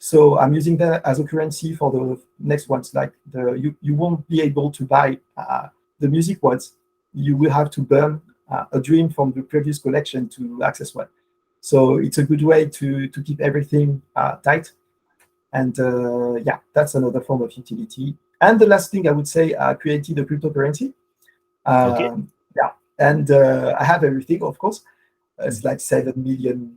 So I'm using that as a currency for the next ones. Like you won't be able to buy the music ones. You will have to burn a dream from the previous collection to access one. So it's a good way to keep everything tight. And yeah, that's another form of utility. And the last thing I would say, I created a cryptocurrency. Okay. Yeah, and I have everything, of course. It's like 7 million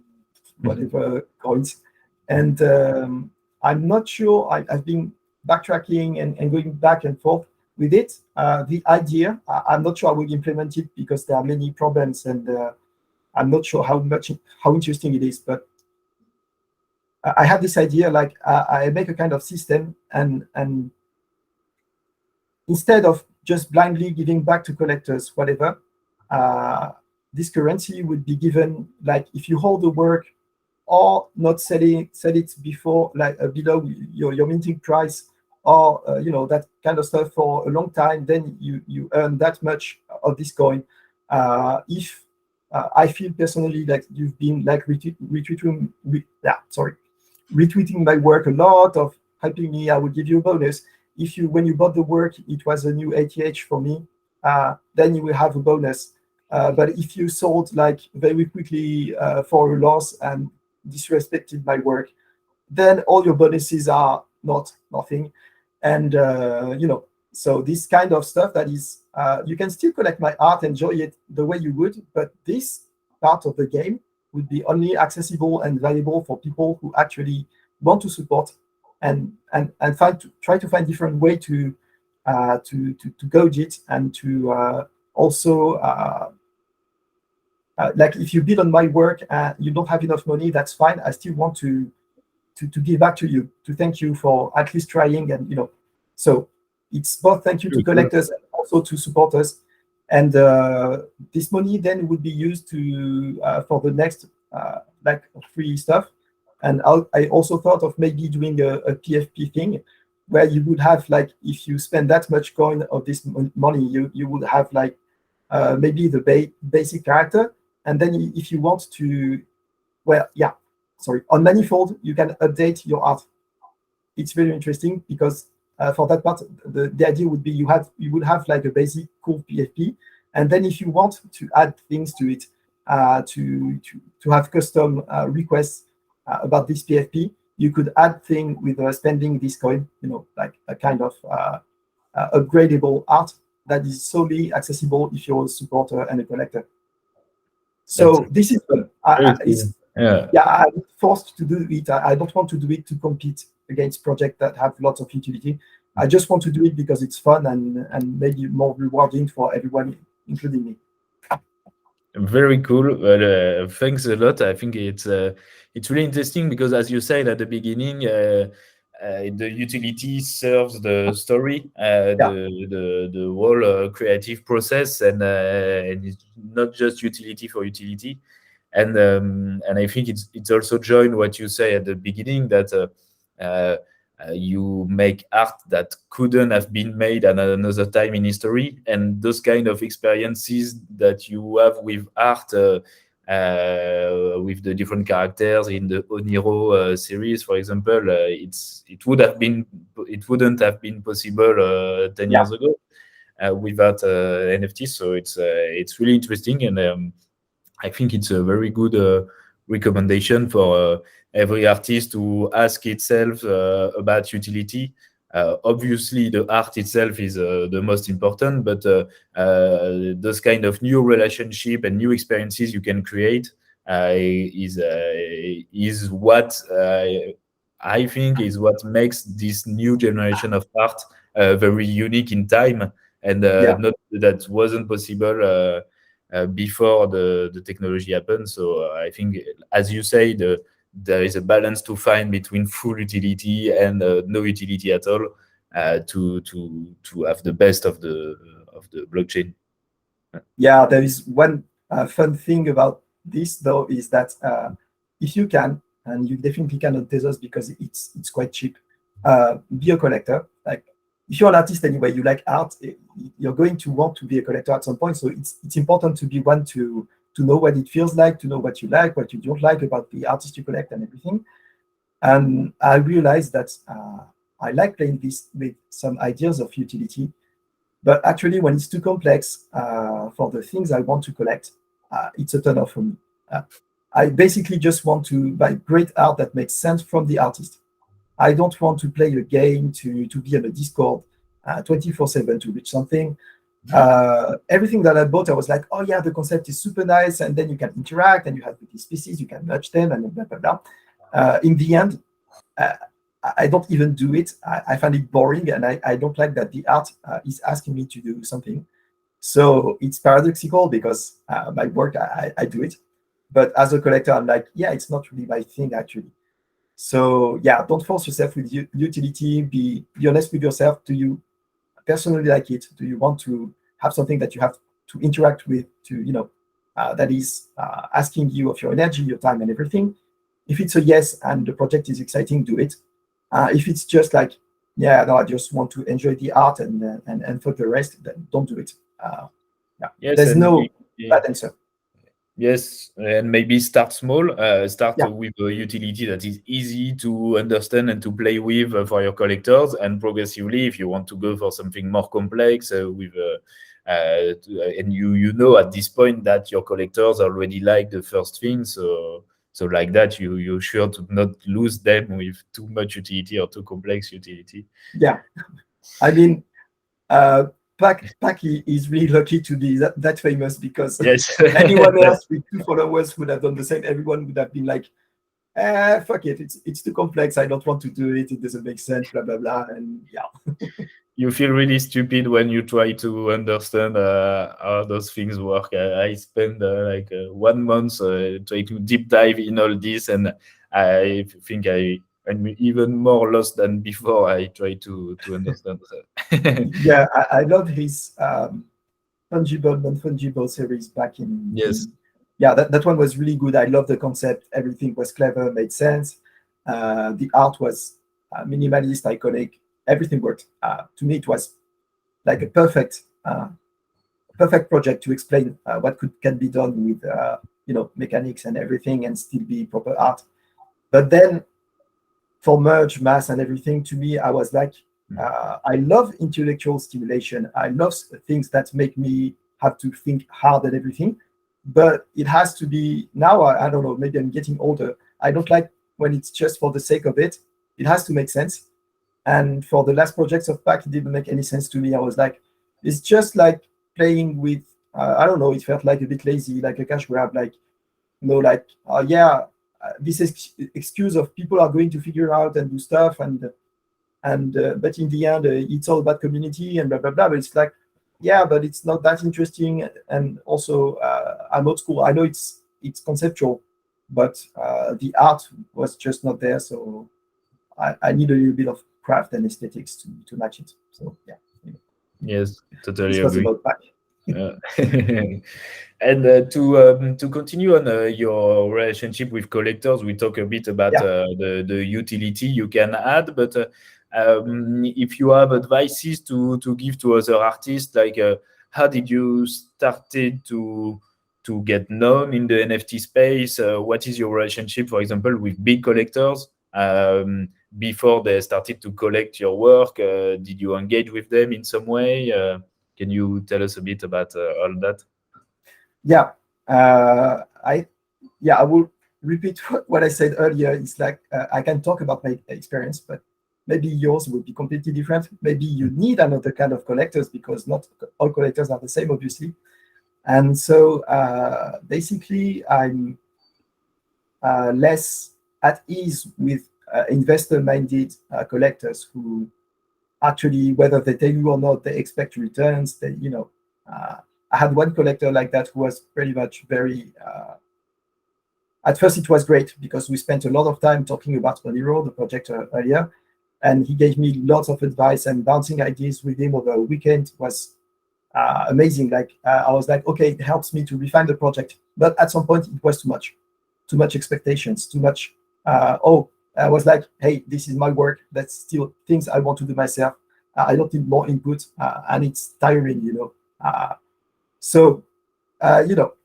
whatever coins, and I'm not sure. I've been backtracking and going back and forth with it. The idea, I'm not sure I will implement it because there are many problems, and I'm not sure how interesting it is. But I have this idea, like I make a kind of system, and instead of just blindly giving back to collectors whatever, uh, this currency would be given, like if you hold the work or not sell it before, like below your minting price, or that kind of stuff for a long time, then you earn that much of this coin. If I feel personally like you've been like retweeting my work a lot, of helping me, I will give you a bonus. If you, when you bought the work, it was a new ATH for me, then you will have a bonus. But if you sold like very quickly for a loss and disrespected my work, then all your bonuses are nothing. And so this kind of stuff, that is, you can still collect my art, enjoy it the way you would, but this part of the game would be only accessible and valuable for people who actually want to support, and try to find different way to gauge it, and to also like if you bid on my work and you don't have enough money, that's fine. I still want to give back to you, to thank you for at least trying. And so it's both thank you to collectors and also to supporters. And this money then would be used to for the next like free stuff. And I also thought of maybe doing a PFP thing, where you would have, like, if you spend that much coin of this money, you would have like maybe the basic character. And then if you want to, well, yeah, sorry, on Manifold, you can update your art. It's very interesting because for that part, the idea would be you would have like a basic cool PFP, and then if you want to add things to it, to have custom requests about this PFP, you could add thing with spending this coin, like a kind of upgradable art that is solely accessible if you're a supporter and a collector. So this is yeah. I'm forced to do it. I don't want to do it to compete against projects that have lots of utility. I just want to do it because it's fun and maybe more rewarding for everyone, including me. Very cool. Well, thanks a lot. I think it's really interesting because, as you said at the beginning, the utility serves the story, the whole creative process, and it's not just utility for utility. And I think it's also joined what you say at the beginning, that you make art that couldn't have been made at another time in history, and those kind of experiences that you have with art, with the different characters in the Oniro series, for example, it wouldn't have been possible 10 years ago without NFT. So it's really interesting, and I think it's a very good recommendation for every artist to ask itself about utility. Obviously, the art itself is the most important, but those kind of new relationship and new experiences you can create is what I think is what makes this new generation of art very unique in time, and not that wasn't possible before the technology happened. So I think, as you say, there is a balance to find between full utility and no utility at all, to have the best of the blockchain. Yeah, there is one fun thing about this though, is that if you can, and you definitely can on Tezos because it's quite cheap, be a collector. Like, if you're an artist anyway, you like art, you're going to want to be a collector at some point. So it's important to be one to know what it feels like, to know what you like, what you don't like about the artist you collect and everything. And I realized that I like playing this with some ideas of utility, but actually when it's too complex for the things I want to collect, it's a turn off for me. I basically just want to buy great art that makes sense from the artist. I don't want to play a game to be on a Discord 24/7 to reach something. Everything that I bought, I was like, oh yeah, the concept is super nice, and then you can interact, and you have these species, you can merge them, and blah blah blah. In the end, uh, I don't even do it. I find it boring, and I don't like that the art is asking me to do something. So it's paradoxical because my work, I do it, but as a collector, I'm like, yeah, it's not really my thing actually. So yeah, don't force yourself with utility. Be honest with yourself. Do you personally like it? Do you want to have something that you have to interact with, to that is asking you of your energy, your time, and everything? If it's a yes and the project is exciting, do it. If it's just like, yeah, no, I just want to enjoy the art and for the rest, then don't do it. Yeah, Yes, there's and no bad answer. yes, and maybe start small. Start Yeah, with a utility that is easy to understand and to play with for your collectors, and progressively, if you want to go for something more complex and you know at this point that your collectors already like the first thing, so like that you're sure to not lose them with too much utility or too complex utility. yeah. I mean, uh, Pac is really lucky to be that famous, because Yes, anyone that's else with 2 followers would have done the same. Everyone would have been like, fuck it, it's too complex. I don't want to do it. It doesn't make sense. Blah blah blah. And yeah, you feel really stupid when you try to understand how those things work. I spent 1 month trying to deep dive in all this, and I think I'm even more lost than before I try to understand. yeah. I love his fungible, non-fungible series back Yes, in yeah, that one was really good. I love the concept. Everything was clever, made sense. The art was minimalist, iconic. Everything worked. To me, it was like a perfect project to explain what can be done with mechanics and everything, and still be proper art. But then for merge, mass, and everything, to me, I was like, I love intellectual stimulation. I love things that make me have to think hard and everything. But it has to be now. I don't know. Maybe I'm getting older. I don't like when it's just for the sake of it. It has to make sense. And for the last projects of Pack, it didn't make any sense to me. I was like, it's just like playing with. I don't know. It felt like a bit lazy, like a cash grab. Like, like, yeah, this excuse of people are going to figure out and do stuff, and but in the end, it's all about community and blah blah blah. But it's like, yeah, but it's not that interesting. And also, I'm old school. I know it's conceptual, but the art was just not there. So I need a little bit of craft and aesthetics to match it. So yeah, yes, totally this was agree. about Pack. Uh, and to continue on your relationship with collectors, we talk a bit about Yeah. the utility you can add, but if you have advices to give to other artists, like how did you started to get known in the NFT space? What is your relationship, for example, with big collectors? Before they started to collect your work, did you engage with them in some way? Can you tell us a bit about all that? Yeah, I I will repeat what I said earlier. It's like I can talk about my experience, but maybe yours will be completely different. Maybe you need another kind of collectors, because not all collectors are the same, obviously. And so basically, I'm less at ease with investor-minded collectors who actually, whether they tell you or not, they expect returns. Uh, I had one collector like that who was pretty much very. At first, it was great because we spent a lot of time talking about Oniro, the project earlier, and he gave me lots of advice, and bouncing ideas with him over a weekend was amazing. Like I was like, okay, it helps me to refine the project, but at some point, it was too much expectations, too much. I was like, hey, this is my work. That's still things I want to do myself. I don't need more input, and it's tiring. So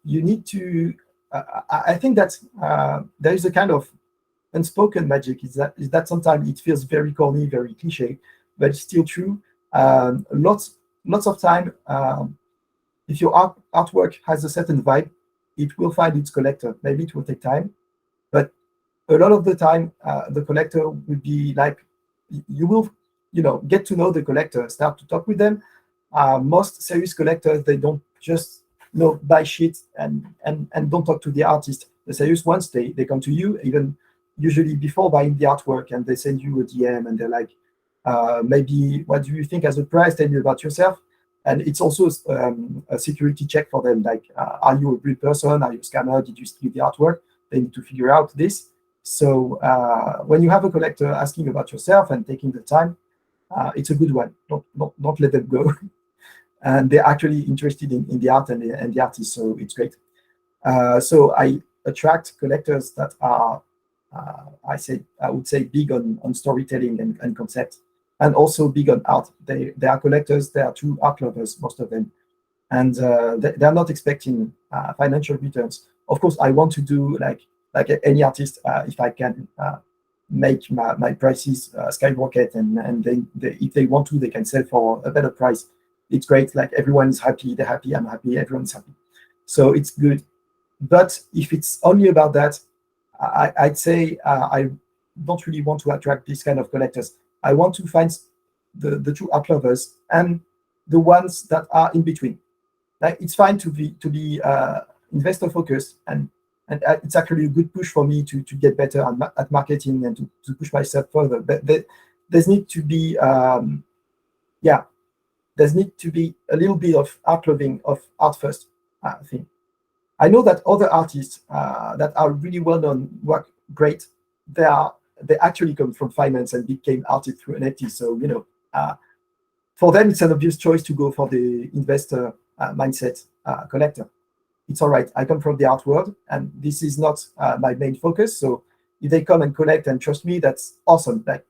you need to. I think that there is a kind of unspoken magic. Is that sometimes it feels very corny, very cliche, but it's still true. Lots of time, if your artwork has a certain vibe, it will find its collector. Maybe it will take time, but a lot of the time, the collector would be like, you will, get to know the collector, start to talk with them. Most serious collectors, they don't just buy shit and don't talk to the artist. The serious ones, they come to you, even usually before buying the artwork, and they send you a DM, and they're like, maybe, what do you think as a price? Tell me about yourself. And it's also a security check for them, like, are you a real person? Are you a scammer? Did you steal the artwork? They need to figure out this. So when you have a collector asking about yourself and taking the time, it's a good one. Don't let them go. And they're actually interested in the art and the artist, so it's great. So I attract collectors that are, I would say, big on storytelling and concept, and also big on art. They are collectors. They are true art lovers, most of them, and they're not expecting financial returns. Of course, I want to do like any artist, if I can make my prices skyrocket, and then if they want to, they can sell for a better price. It's great. Like, everyone is happy. They're happy. I'm happy. Everyone's happy. So it's good. But if it's only about that, I'd say I don't really want to attract this kind of collectors. I want to find the true art lovers and the ones that are in between. Like, it's fine to be investor focused, and it's actually a good push for me to get better at marketing and to push myself further. But there's need to be there's need to be a little bit of art loving, of art first thing. I know that other artists that are really well known work great. They actually come from finance and became artists through NFT. So for them, it's an obvious choice to go for the investor mindset collector. It's all right. I come from the art world, and this is not my main focus. So if they come and collect and trust me, that's awesome. Like,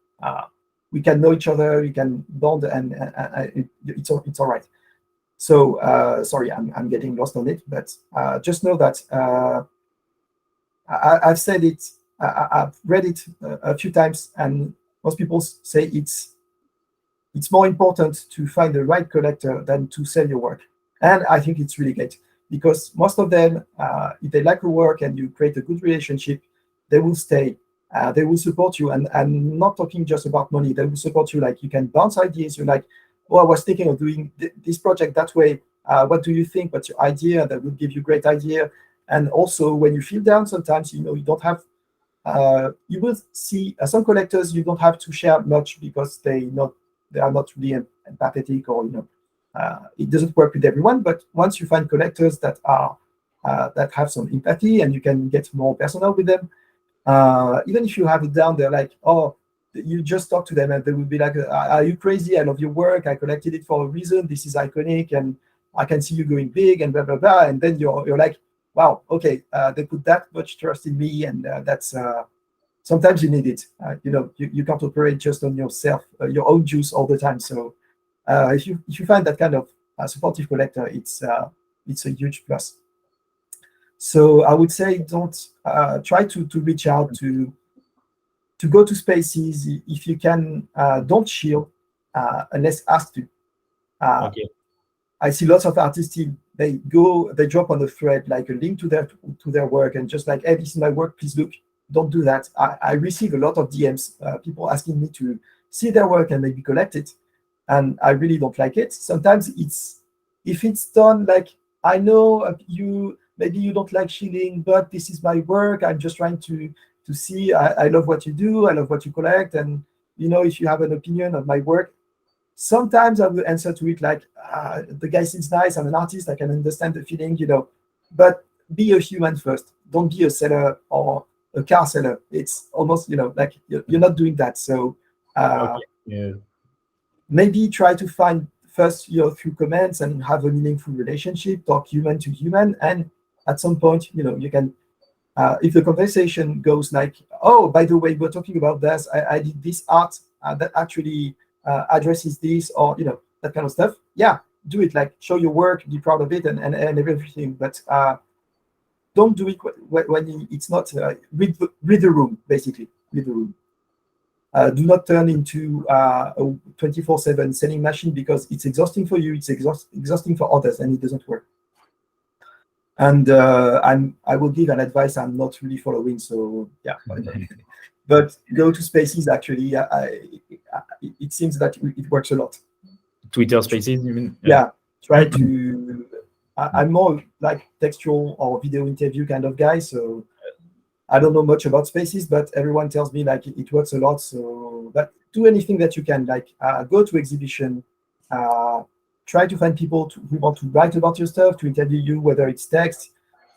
we can know each other, we can bond, and it's all right. So sorry, I'm getting lost on it, but just know that I've said it, I've read it a few times, and most people say it's more important to find the right collector than to sell your work. And I think it's really great, because most of them, if they like your work and you create a good relationship, they will stay. They will support you, and I'm not talking just about money. They will support you. Like, you can bounce ideas. You're like, oh, I was thinking of doing this project that way. What do you think? What's your idea? That will give you great idea. And also, when you feel down, sometimes you don't have. You will see some collectors you don't have to share much, because they are not really empathetic, or it doesn't work with everyone. But once you find collectors that have some empathy, and you can get more personal with them, even if you have it down, they're like, oh, you just talk to them, and they will be like, are you crazy? I love your work. I collected it for a reason. This is iconic, and I can see you going big, and blah blah blah. And then you're like, wow, okay, they put that much trust in me, and that's sometimes you need it. You can't operate just on yourself, your own juice all the time. So if you find that kind of supportive collector, it's a huge plus. So I would say, don't try to reach out, to go to spaces if you can. Don't shield unless asked to. Okay. I see lots of artists, they drop on the thread like a link to their work, and just like, hey, this is my work, please look. Don't do that. I receive a lot of DMs, people asking me to see their work and maybe collect it, and I really don't like it. Sometimes if it's done like, I know maybe you don't like shilling, but this is my work. I'm just trying to see. I love what you do. I love what you collect, and if you have an opinion of my work, sometimes I will answer to it like, the guy seems nice. I'm an artist. I can understand the feeling, But be a human first. Don't be a seller or a car seller. It's almost, like you're not doing that. So Okay. Yeah. maybe try to find first through comments and have a meaningful relationship. Talk human to human, and at some point, you can. If the conversation goes like, oh, by the way, we're talking about this. I did this art that actually addresses this, or that kind of stuff. Yeah, do it. Like, show your work, be proud of it, and everything. But don't do it when it's not. Read the room, basically. Read the room. Do not turn into a 24/7 selling machine, because it's exhausting for you. It's exhausting for others, and it doesn't work. And I will give an advice I'm not really following, so yeah, whatever. But go to Spaces. Actually, it seems that it works a lot. Twitter Spaces, you mean? Yeah, try to. I'm more like textual or video interview kind of guy, so I don't know much about Spaces, but everyone tells me like it works a lot. So, but do anything that you can, like go to exhibition, try to find people who want to write about your stuff, to interview you, whether it's text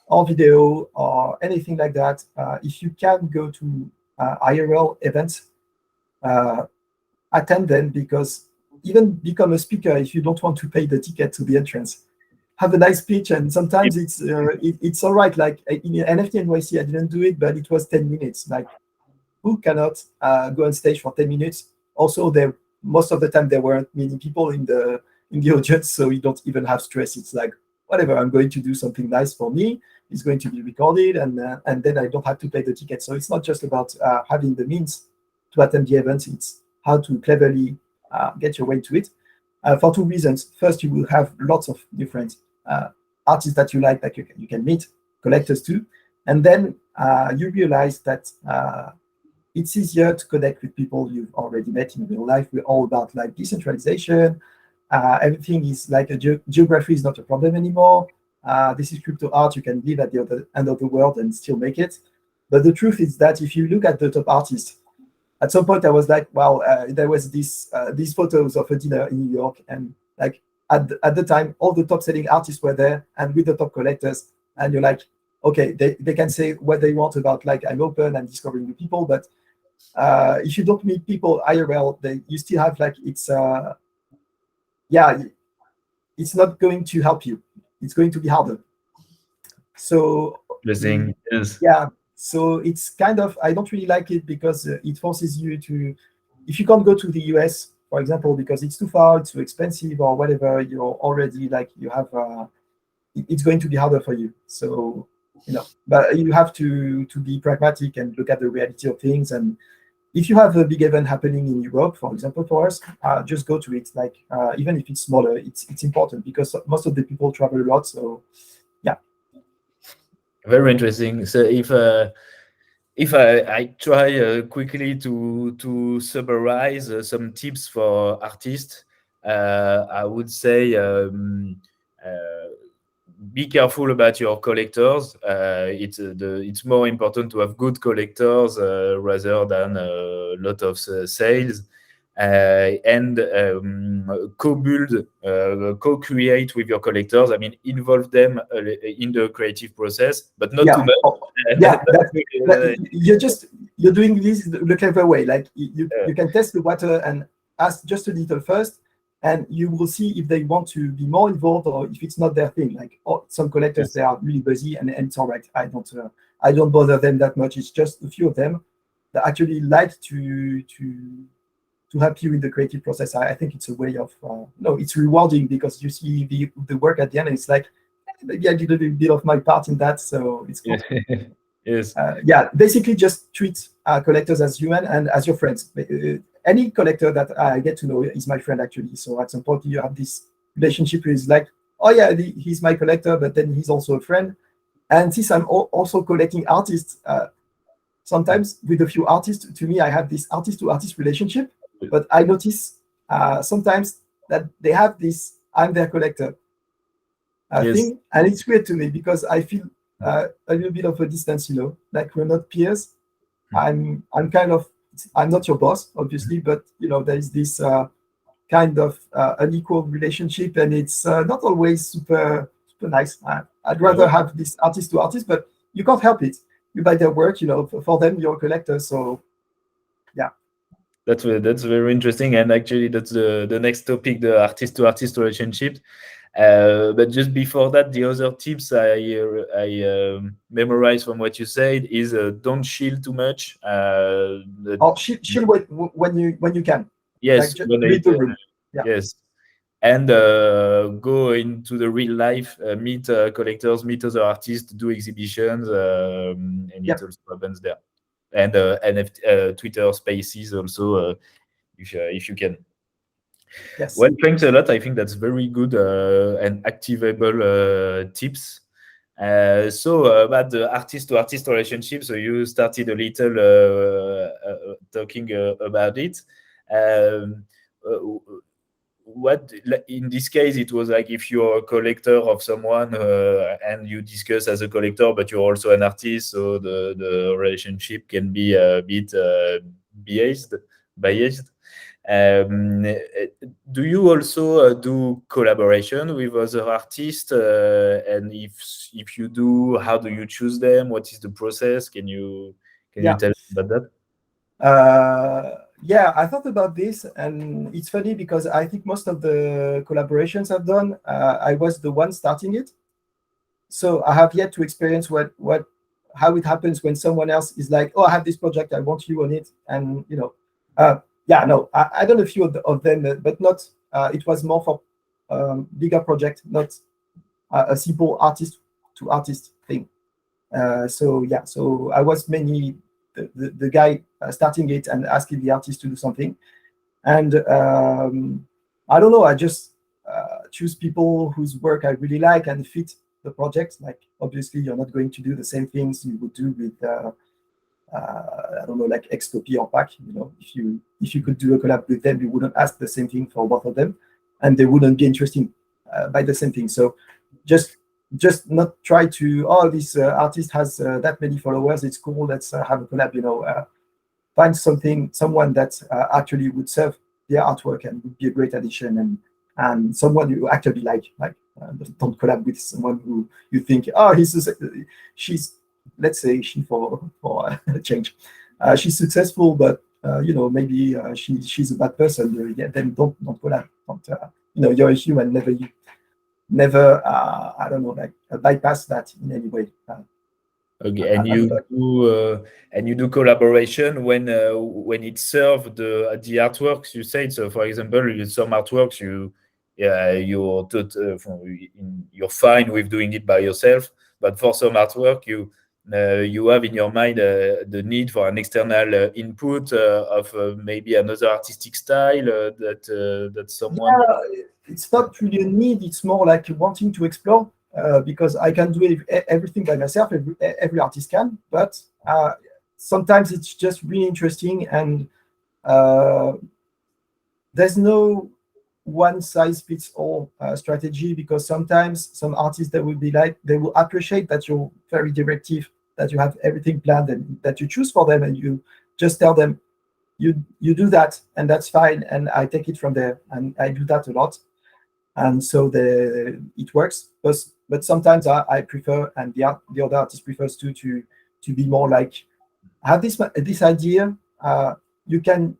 or video or anything like that. If you can go to IRL events, uh, attend them, because even become a speaker if you don't want to pay the ticket to the entrance. Have a nice pitch, and sometimes it's all right. Like in NFT NYC, I didn't do it, but it was 10 minutes. Like, who cannot go on stage for 10 minutes? Also, there most of the time there weren't many people in the audience, so you don't even have stress. It's like, whatever, I'm going to do something nice for me. It's going to be recorded, and then I don't have to pay the ticket. So it's not just about having the means to attend the event. It's how to cleverly get your way to it. For two reasons. First, you will have lots of different artists that you like that you can meet, collectors too. And then you realize that it's easier to connect with people you've already met in real life. We're all about like decentralization. Everything is like geography is not a problem anymore. This is crypto art. You can live at the other end of the world and still make it. But the truth is that if you look at the top artists, at some point I was like, well, there was these photos of a dinner in New York, and like at the time, all the top selling artists were there and with the top collectors, and you're like, okay, they can say what they want about like I'm open and discovering new people, but if you don't meet people IRL, you still have like it's not going to help you. It's going to be harder. So Yes. yeah, so it's kind of, I don't really like it, because it forces you to, if you can't go to the US, for example, because it's too far, it's too expensive or whatever, you're already like, you have it's going to be harder for you. So but you have to be pragmatic and look at the reality of things. And if you have a big event happening in Europe, for example, for us, just go to it. Like even if it's smaller, it's important, because most of the people travel a lot. So yeah. Very interesting. So if I try quickly to summarize some tips for artists, I would say be careful about your collectors. It's more important to have good collectors rather than a lot of sales. And co-build, co-create with your collectors. I mean, involve them in the creative process, but not too much. You're doing this the clever way. Like you can test the water and ask just a little first, and you will see if they want to be more involved or if it's not their thing. Like some collectors, they are really busy, and it's all right. I don't bother them that much. It's just a few of them that actually like to help you in the creative process. I think it's a way of it's rewarding, because you see the work at the end, and it's like, maybe I did a little bit of my part in that, so it's cool. Yes. Basically just treat collectors as human and as your friends. Any collector that I get to know is my friend, actually. So at some point you have this relationship with, like, oh yeah, he's my collector, but then he's also a friend. And since I'm also collecting artists, sometimes with a few artists, to me, I have this artist-to-artist relationship. But I notice sometimes that they have this I'm their collector thing, and it's weird to me, because I feel a little bit of a distance, like we're not peers. I'm not your boss, obviously, but there is this kind of unequal relationship, and it's not always super nice. I'd rather have this artist to artist, but you can't help it. You buy their work, for them, you're a collector. So yeah. That's very interesting, and actually that's the next topic, the artist to artist relationship. But just before that, the other tips I memorized from what you said is don't chill too much. Chill when you can. Yes, like, read the room. Yeah. Yes, and go into the real life, meet collectors, meet other artists, do exhibitions, and it also happens there. And NFT, Twitter Spaces also, if you can. Yes. Well, thanks a lot. I think that's very good and activable tips. So about the artist-to-artist relationship, so you started a little talking about it. Um, uh, what in this case it was like if you're a collector of someone and you discuss as a collector, but you're also an artist, so the relationship can be a bit biased. Um, do you also do collaboration with other artists? And if you do, how do you choose them? What is the process? Can you Yeah. tell us about that? Yeah, I thought about this, and it's funny because I think most of the collaborations I've done, I was the one starting it. So I have yet to experience how it happens when someone else is like, "Oh, I have this project, I want you on it," and yeah, no, I done a few of them, but not. It was more for bigger project, not a simple artist to artist thing. So yeah, so I was mainly the guy starting it and asking the artist to do something. And I don't know, I just choose people whose work I really like and fit the project. Like obviously, you're not going to do the same things you would do with I don't know, like Xcopy or Pack. If you could do a collab with them, you wouldn't ask the same thing for both of them, and they wouldn't be interesting by the same thing. So just not try to, oh, this artist has that many followers, it's cool, let's have a collab. Find someone that actually would serve their artwork and would be a great addition, and someone you actually like. Don't collab with someone who you think, oh, she's, let's say, for a change, she's successful, but maybe she's a bad person. Yeah, then don't collab. Don't, you're a human. Never I don't know, like bypass that in any way. Okay, I don't know. and you do collaboration when it serves the artworks you said. So, for example, some artworks you're fine with doing it by yourself, but for some artwork you have in your mind the need for an external input of maybe another artistic style that someone. Yeah, it's not really a need. It's more like wanting to explore, because I can do everything by myself. Every artist can, but sometimes it's just really interesting, and uh, there's no one size fits all strategy, because sometimes some artists, they will appreciate that you're very directive, that you have everything planned and that you choose for them, and you just tell them you do that, and that's fine, and I take it from there, and I do that a lot, and so it works. But sometimes I prefer, and the other artist prefers to be more like, I have this idea, you can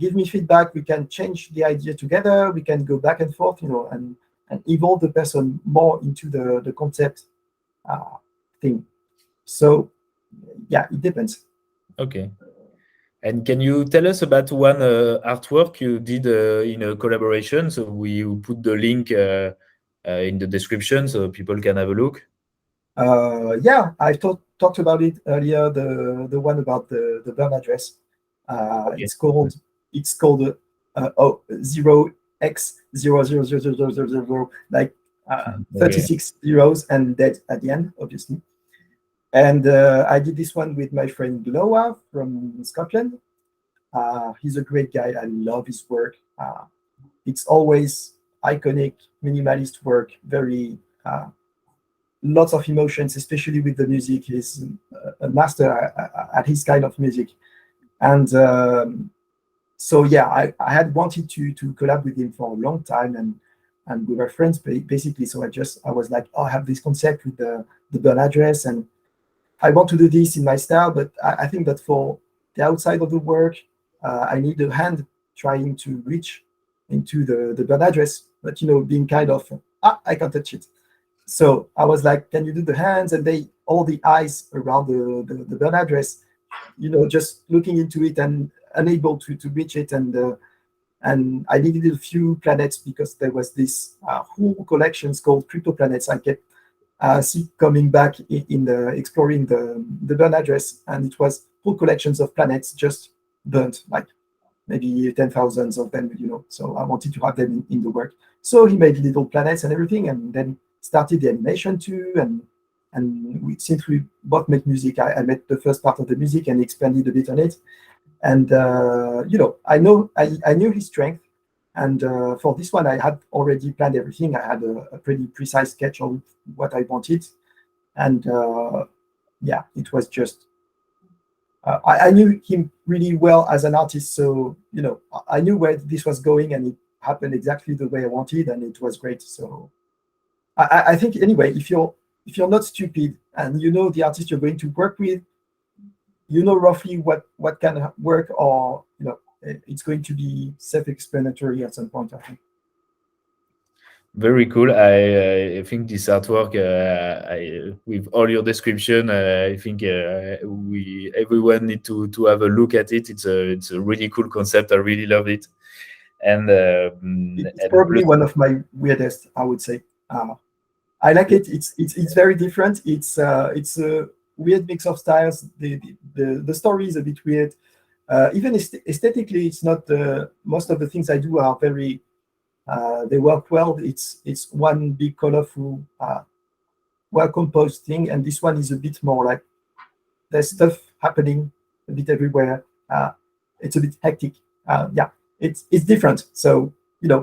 give me feedback, we can change the idea together, we can go back and forth, and evolve the person more into the concept thing. So yeah, it depends. Okay. And can you tell us about one artwork you did in a collaboration? So we will put the link in the description so people can have a look. Yeah, I talked about it earlier. The one about the burn address. Okay. It's called 0x000000, like Okay. 36 zeros and dead at the end, obviously. And I did this one with my friend Gloa from Scotland. He's a great guy. I love his work. It's always iconic, minimalist work, very lots of emotions, especially with the music. He's a master at his kind of music. And so yeah, I had wanted to collab with him for a long time, and we were friends basically. So I was like, oh, I have this concept with the burn address, and I want to do this in my style, but I think that for the outside of the work, I need a hand trying to reach into the burn address, but being kind of, I can't touch it. So I was like, can you do the hands, and all the eyes around the burn address, just looking into it and unable to reach it, and I needed a few planets, because there was this whole collections called crypto planets. I kept see coming back in the exploring the burn address, and it was whole collections of planets just burnt, like maybe 10,000 of them. So I wanted to have them in the work. So he made little planets and everything, and then started the animation too, and and since we both make music, I made the first part of the music and expanded a bit on it. And I knew his strength, and for this one I had already planned everything. I had a pretty precise sketch of what I wanted, and it was just I knew him really well as an artist, so I knew where this was going, and it happened exactly the way I wanted, and it was great. So I think anyway, if you're not stupid and you know the artist you're going to work with, you know roughly what can work, or it's going to be self-explanatory at some point, I think. Very cool. I think this artwork, with all your description, I think everyone need to have a look at it. It's a really cool concept. I really love it, and It's probably one of my weirdest, I would say. I like it. It's very different. It's a weird mix of styles. The story is a bit weird. Even aesthetically, it's not. Most of the things I do are very. They work well. It's one big colorful, well composed thing, and this one is a bit more like there's stuff happening a bit everywhere. It's a bit hectic. It's different. So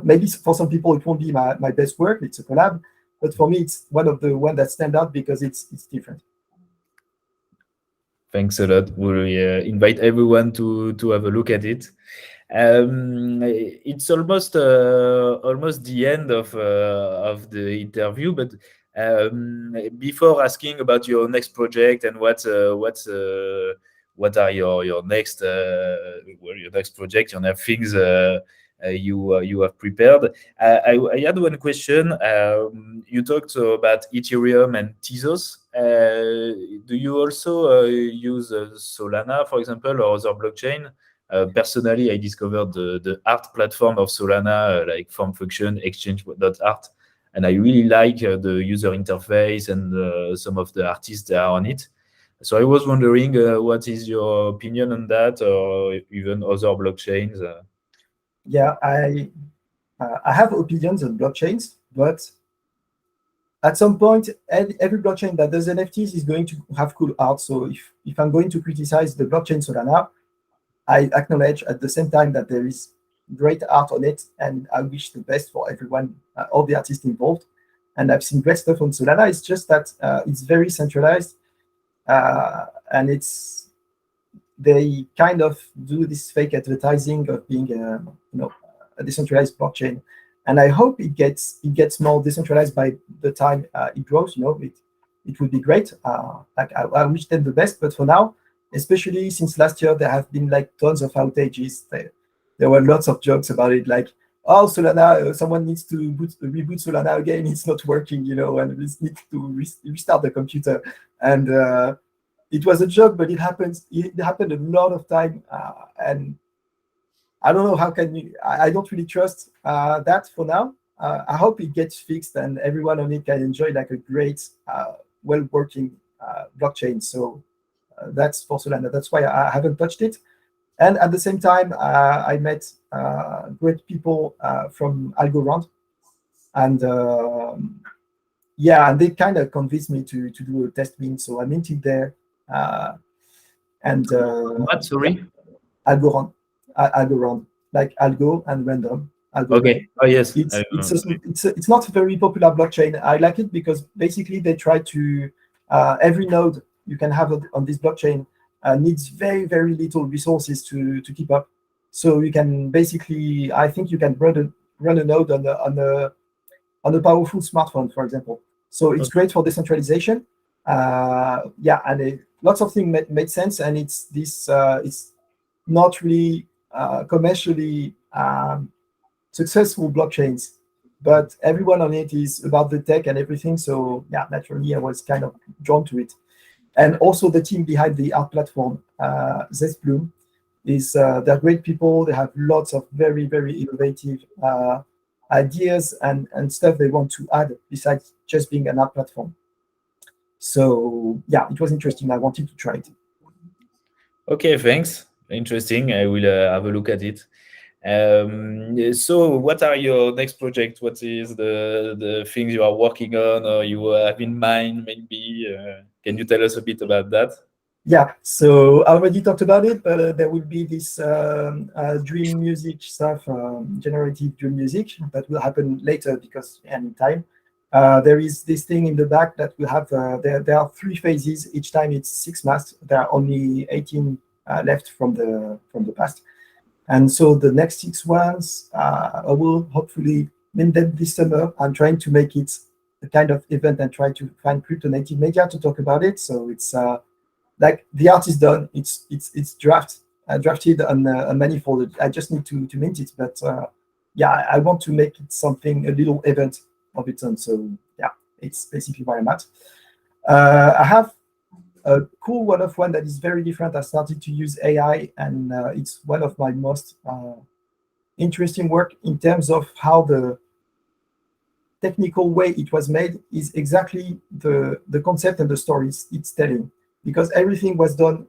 maybe for some people it won't be my best work. It's a collab, but for me it's one of the one that stand out because it's different. Thanks a lot. We invite everyone to have a look at it. It's almost the end of the interview, but before asking about your next project and what are your next project, your next things you have prepared. I had one question. You talked about Ethereum and Tezos. Do you also use Solana, for example, or other blockchain? Personally, I discovered the art platform of Solana, like Form Function, Exchange.art, and I really like the user interface and some of the artists that are on it. So I was wondering, what is your opinion on that, or even other blockchains? Yeah, I have opinions on blockchains, but at some point, every blockchain that does NFTs is going to have cool art. So if I'm going to criticize the blockchain Solana, I acknowledge at the same time that there is great art on it, and I wish the best for everyone, all the artists involved. And I've seen great stuff on Solana. It's just that it's very centralized, and they kind of do this fake advertising of being a decentralized blockchain. And I hope it gets more decentralized by the time it grows. It would be great. I wish them the best, but for now, especially since last year, there have been like tons of outages. There were lots of jokes about it, like, oh, Solana, someone needs to reboot Solana again. It's not working, and we need to restart the computer. And it was a joke, but it happened a lot of time. And I don't know how can you. I don't really trust that for now. I hope it gets fixed and everyone on it can enjoy like a great, well-working blockchain. So that's for Solana. That's why I haven't touched it. And at the same time, I met great people from Algorand, and and they kind of convinced me to do a test mint. So I minted there, and What? Sorry. Algorand, like algo and random. Algorand. Okay. Oh yes. It's not a very popular blockchain. I like it because basically they try to every node you can have on this blockchain needs very, very little resources to keep up. So you can basically, I think you can run a node on a powerful smartphone, for example. So it's great for decentralization. And lots of things made sense, and it's not really commercially successful blockchains, but everyone on it is about the tech and everything. So naturally I was kind of drawn to it. And also the team behind the art platform, Zestbloom, they're great people. They have lots of very, very innovative ideas and stuff they want to add besides just being an art platform. So it was interesting. I wanted to try it. Okay, thanks. Interesting. I will have a look at it. So what are your next projects? What is the things you are working on or you have in mind maybe? Can you tell us a bit about that? Yeah, so I already talked about it, but there will be this dream music stuff, generative dream music that will happen later because any time. There is this thing in the back that will have, there are 3 phases. Each time it's 6 months. There are only 18 left from the past. And so the next 6 ones, I will hopefully mint them this summer. I'm trying to make it a kind of event and try to find crypto native media to talk about it. So it's like the art is done. It's drafted on a manifold. I just need to mint it. But yeah, I want to make it something, a little event of its own. So yeah, it's basically where I'm at. I have a cool one that is very different. I started to use AI, and it's one of my most interesting work in terms of how the technical way it was made is exactly the concept and the stories it's telling, because everything was done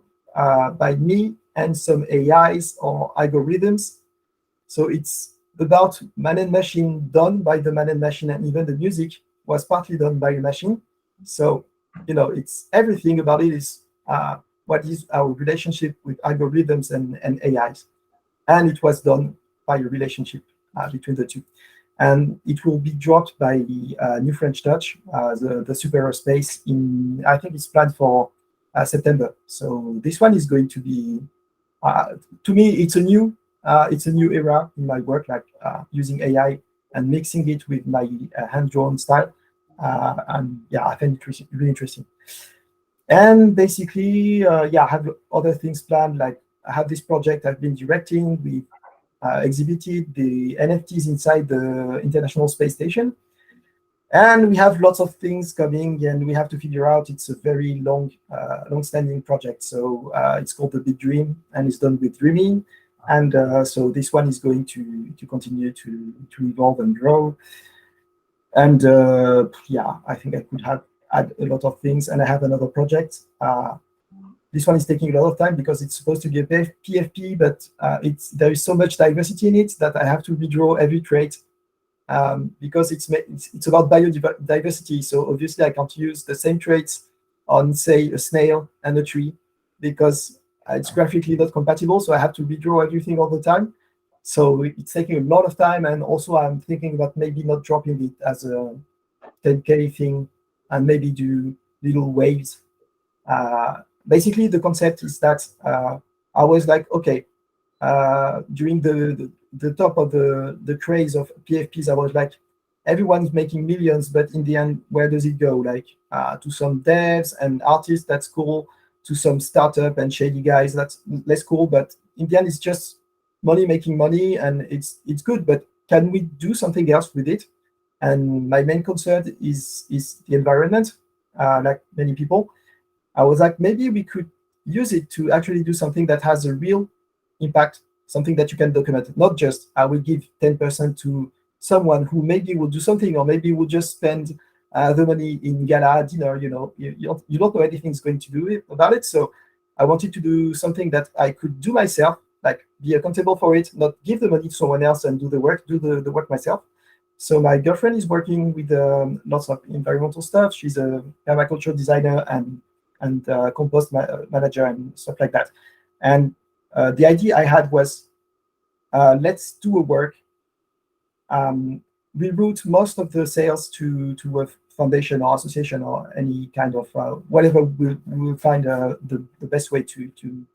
by me and some AIs or algorithms. So it's about man and machine done by the man and machine, and even the music was partly done by the machine. So it's everything about it is what is our relationship with algorithms and AIs, and it was done by a relationship between the two. And it will be dropped by New French Touch, the super space in, I think it's planned for September. So this one is going to be, to me, it's a new era in my work, like using AI and mixing it with my hand-drawn style. And yeah, I find it really interesting. And basically, yeah, I have other things planned. Like I have this project I've been directing. We exhibited the NFTs inside the International Space Station. And we have lots of things coming, and we have to figure out. It's a very long-standing project. So it's called The Big Dream, and it's done with Dreaming. And so this one is going to continue to evolve and grow. And yeah, I think I could add a lot of things. And I have another project. This one is taking a lot of time because it's supposed to be a PFP, but there is so much diversity in it that I have to redraw every trait because it's about biodiversity. So obviously I can't use the same traits on, say, a snail and a tree because it's graphically not compatible. So I have to redraw everything all the time. So it's taking a lot of time. And also I'm thinking about maybe not dropping it as a 10K thing and maybe do little waves. Basically, the concept is that I was like, okay, during the top of the craze of PFPs, I was like, everyone's making millions, but in the end, where does it go? Like to some devs and artists, that's cool. To some startup and shady guys, that's less cool. But in the end, it's just money making money, and it's good. But can we do something else with it? And my main concern is the environment, like many people. I was like, maybe we could use it to actually do something that has a real impact, something that you can document, not just I will give 10% to someone who maybe will do something, or maybe will just spend the money in gala dinner. You don't know anything's going to do about it. So I wanted to do something that I could do myself, like be accountable for it, not give the money to someone else and do the work myself. So my girlfriend is working with lots of environmental stuff. She's a permaculture designer and compost manager and stuff like that. And the idea I had was, let's do a work. We route most of the sales to a foundation or association or any kind of whatever we'll find the best way to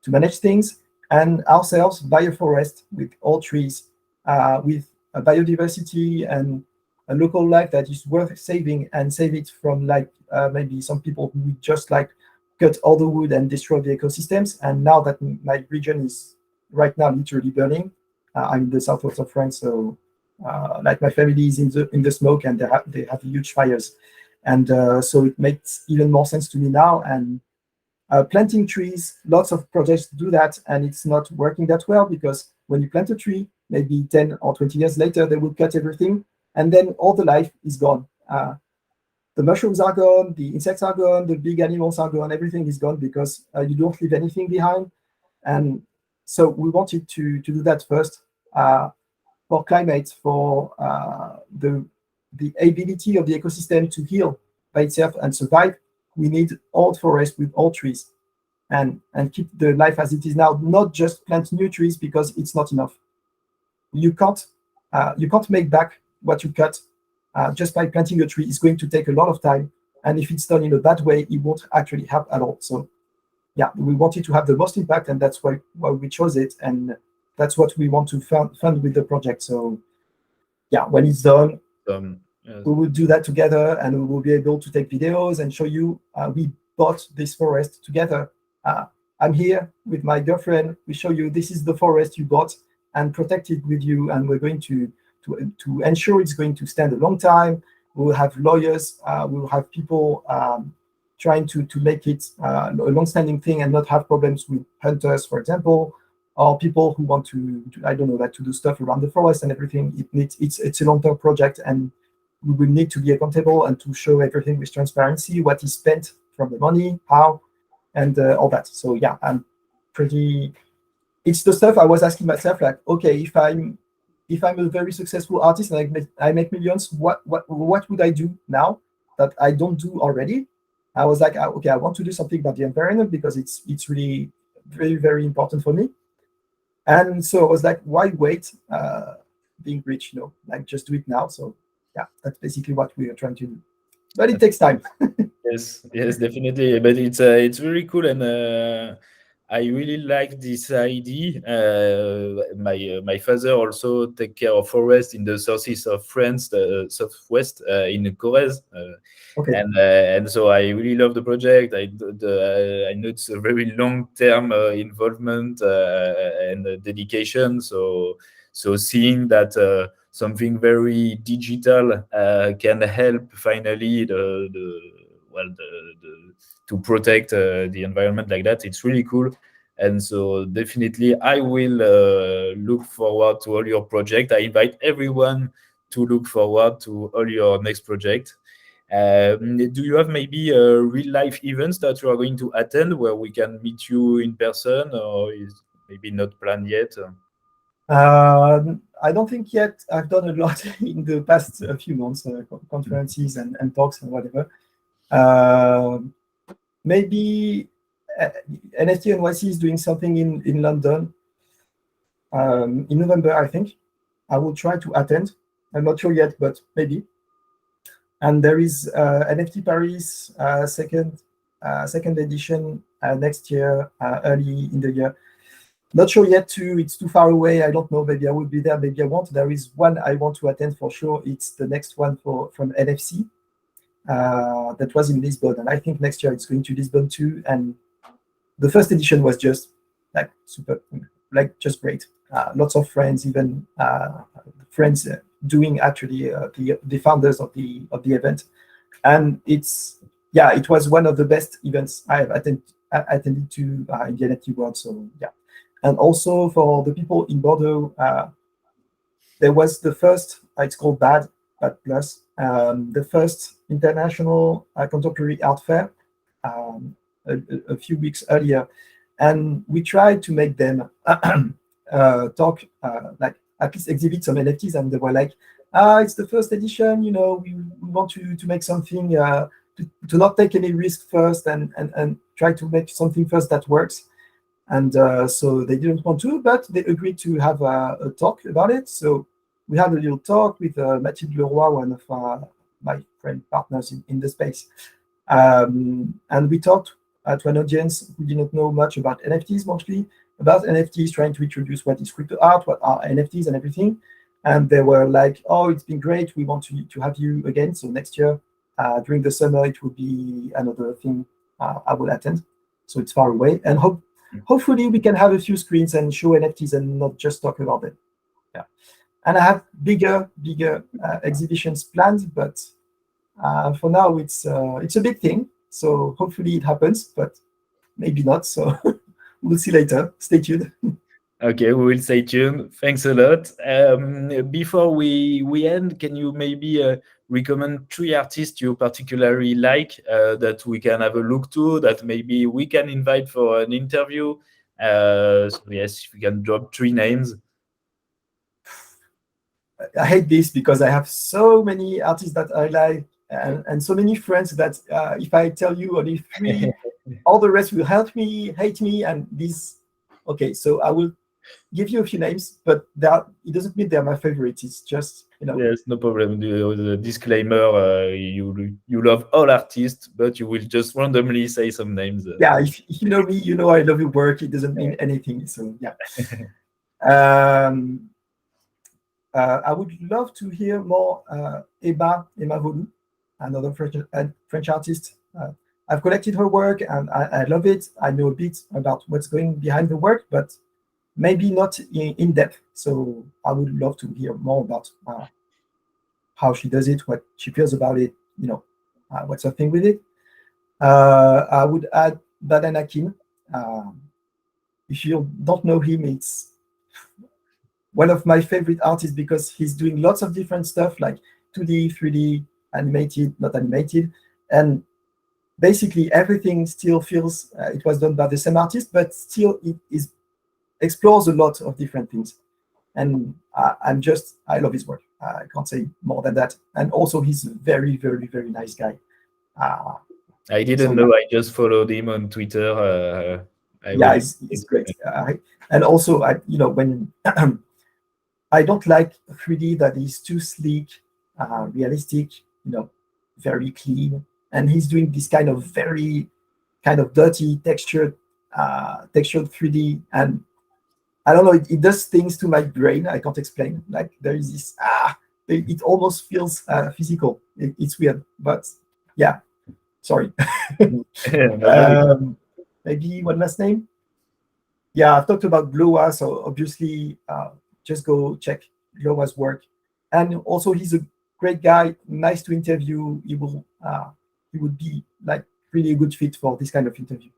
manage things, and ourselves buy a forest with all trees, with a biodiversity and a local life that is worth saving, and save it from like maybe some people who just like cut all the wood and destroy the ecosystems. And now that my region is right now literally burning, I'm in the southwest of France, so like my family is in the smoke, and they have huge fires, and so it makes even more sense to me now. And planting trees, lots of projects do that, and it's not working that well, because when you plant a tree, maybe 10 or 20 years later, they will cut everything, and then all the life is gone. The mushrooms are gone, the insects are gone, the big animals are gone, everything is gone, because you don't leave anything behind. And so we wanted to do that first, for climate, for the ability of the ecosystem to heal by itself and survive, we need old forest with old trees and keep the life as it is now, not just plant new trees because it's not enough. You can't make back what you cut just by planting a tree. It's going to take a lot of time, and if it's done in a bad way, it won't actually help at all. So yeah, we wanted to have the most impact, and that's why we chose it, and that's what we want to fund with the project. So yeah, when it's done, Yes. we will do that together, and we will be able to take videos and show you we bought this forest together. I'm here with my girlfriend. We show you this is the forest you bought and protect it with you, and we're going to ensure it's going to stand a long time. We will have lawyers. We will have people trying to make it a long-standing thing and not have problems with hunters, for example, or people who want to I don't know, like to do stuff around the forest and everything. It's a long-term project, and we will need to be accountable and to show everything with transparency, what is spent from the money, how, and all that. So yeah, it's the stuff I was asking myself, like, okay, if I'm a very successful artist and I make millions, what would I do now that I don't do already? I was like, okay, I want to do something about the environment because it's really very, very important for me. And so I was like, why wait being rich, like just do it now. So yeah, that's basically what we are trying to do. But it takes time. Yes, definitely. But it's very cool, and I really like this idea. My father also take care of forest in the southeast of France, the southwest in Corrèze, Okay. and so I really love the project. I know it's a very long term involvement and dedication. So seeing that. Something very digital can help finally to protect the environment like that. It's really cool, and so definitely I will look forward to all your project. I invite everyone to look forward to all your next project. Do you have maybe real life events that you are going to attend where we can meet you in person, or is maybe not planned yet? I don't think yet. I've done a lot in the past few months, conferences and talks and whatever. Maybe NFT NYC is doing something in London in November, I think. I will try to attend. I'm not sure yet, but maybe. And there is NFT Paris second edition next year, early in the year. Not sure yet too. It's too far away. I don't know. Maybe I will be there. Maybe I won't. There is one I want to attend for sure. It's the next one from NFC. That was in Lisbon, and I think next year it's going to Lisbon too. And the first edition was just like super, like just great. Lots of friends, even friends doing actually the founders of the event, and it was one of the best events I have attended to in the NFT world. So yeah. And also for the people in Bordeaux, there was the first, it's called BAD Plus, the first international contemporary art fair a few weeks earlier. And we tried to make them talk, like at least exhibit some NFTs. And they were like, it's the first edition, we want to make something, to not take any risk first and try to make something first that works. And so they didn't want to, but they agreed to have a talk about it. So we had a little talk with Mathilde Leroy, one of my friend partners in the space. And we talked to an audience who did not know much about NFTs, mostly about NFTs, trying to introduce what is crypto art, what are NFTs and everything. And they were like, oh, it's been great. We want to have you again. So next year, during the summer, it will be another thing I will attend. So it's far away. And hopefully we can have a few screens and show NFTs and not just talk about them. Yeah. And I have bigger exhibitions planned, but for now it's a big thing. So hopefully it happens, but maybe not. So we'll see later. Stay tuned. Okay, we will stay tuned. Thanks a lot. Before we end, can you maybe recommend 3 artists you particularly like that we can have a look to, that maybe we can invite for an interview? So yes, if we can drop 3 names. I hate this because I have so many artists that I like and so many friends that if I tell you only three, all the rest will hate me, and this. Okay, so I will give you a few names, but it doesn't mean they're my favorites. It's just, Yes, no problem. The disclaimer: you love all artists, but you will just randomly say some names. Yeah, if you know me, you know I love your work. It doesn't mean anything. So yeah. Um, I would love to hear more Emma Vaudou, another French artist. I've collected her work and I love it. I know a bit about what's going behind the work, but maybe not in depth. So I would love to hear more about how she does it, what she feels about it, what's her thing with it. I would add Banana Kin. If you don't know him, it's one of my favorite artists because he's doing lots of different stuff like 2D, 3D, animated, not animated. And basically everything still feels it was done by the same artist, but still it explores a lot of different things. And I love his work. I can't say more than that. And also he's a very, very, very nice guy. I didn't know. I just followed him on Twitter. It's great. And also, when I don't like 3D that is too sleek, realistic, very clean. And he's doing this kind of very kind of dirty textured 3D. And I don't know, it does things to my brain. I can't explain. Like there is this, it almost feels physical. It's weird, but yeah, sorry. Maybe one last name. Yeah, I've talked about Glowa, so obviously just go check Glowa's work. And also he's a great guy, nice to interview. He would be like really a good fit for this kind of interview.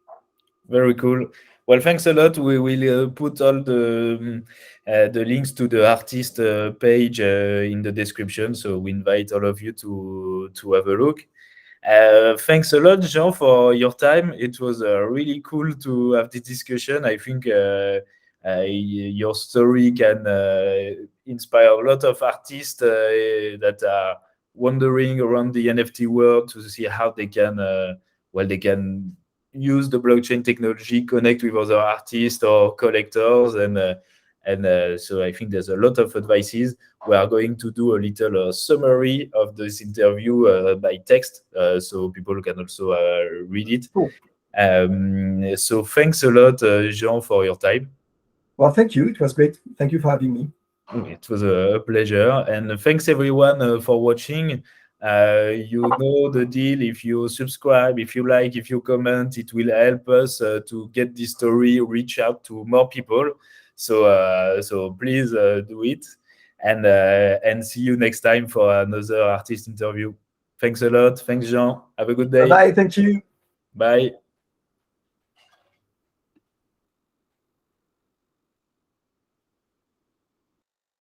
Very cool. Well, thanks a lot. We will put all the links to the artist page in the description. So we invite all of you to have a look. Thanks a lot, Jaen, for your time. It was really cool to have this discussion. I think your story can inspire a lot of artists that are wandering around the NFT world to see how they can use the blockchain technology, connect with other artists or collectors, and so I think there's a lot of advices. We are going to do a little summary of this interview by text, so people can also read it. Cool. So thanks a lot, Jaen, for your time. Well, thank you. It was great. Thank you for having me. It was a pleasure, and thanks everyone for watching. You know the deal. If you subscribe, if you like, if you comment, it will help us to get this story reach out to more people. So please do it, and see you next time for another artist interview. Thanks a lot. Thanks, Jaen. Have a good day. Bye. Thank you. Bye.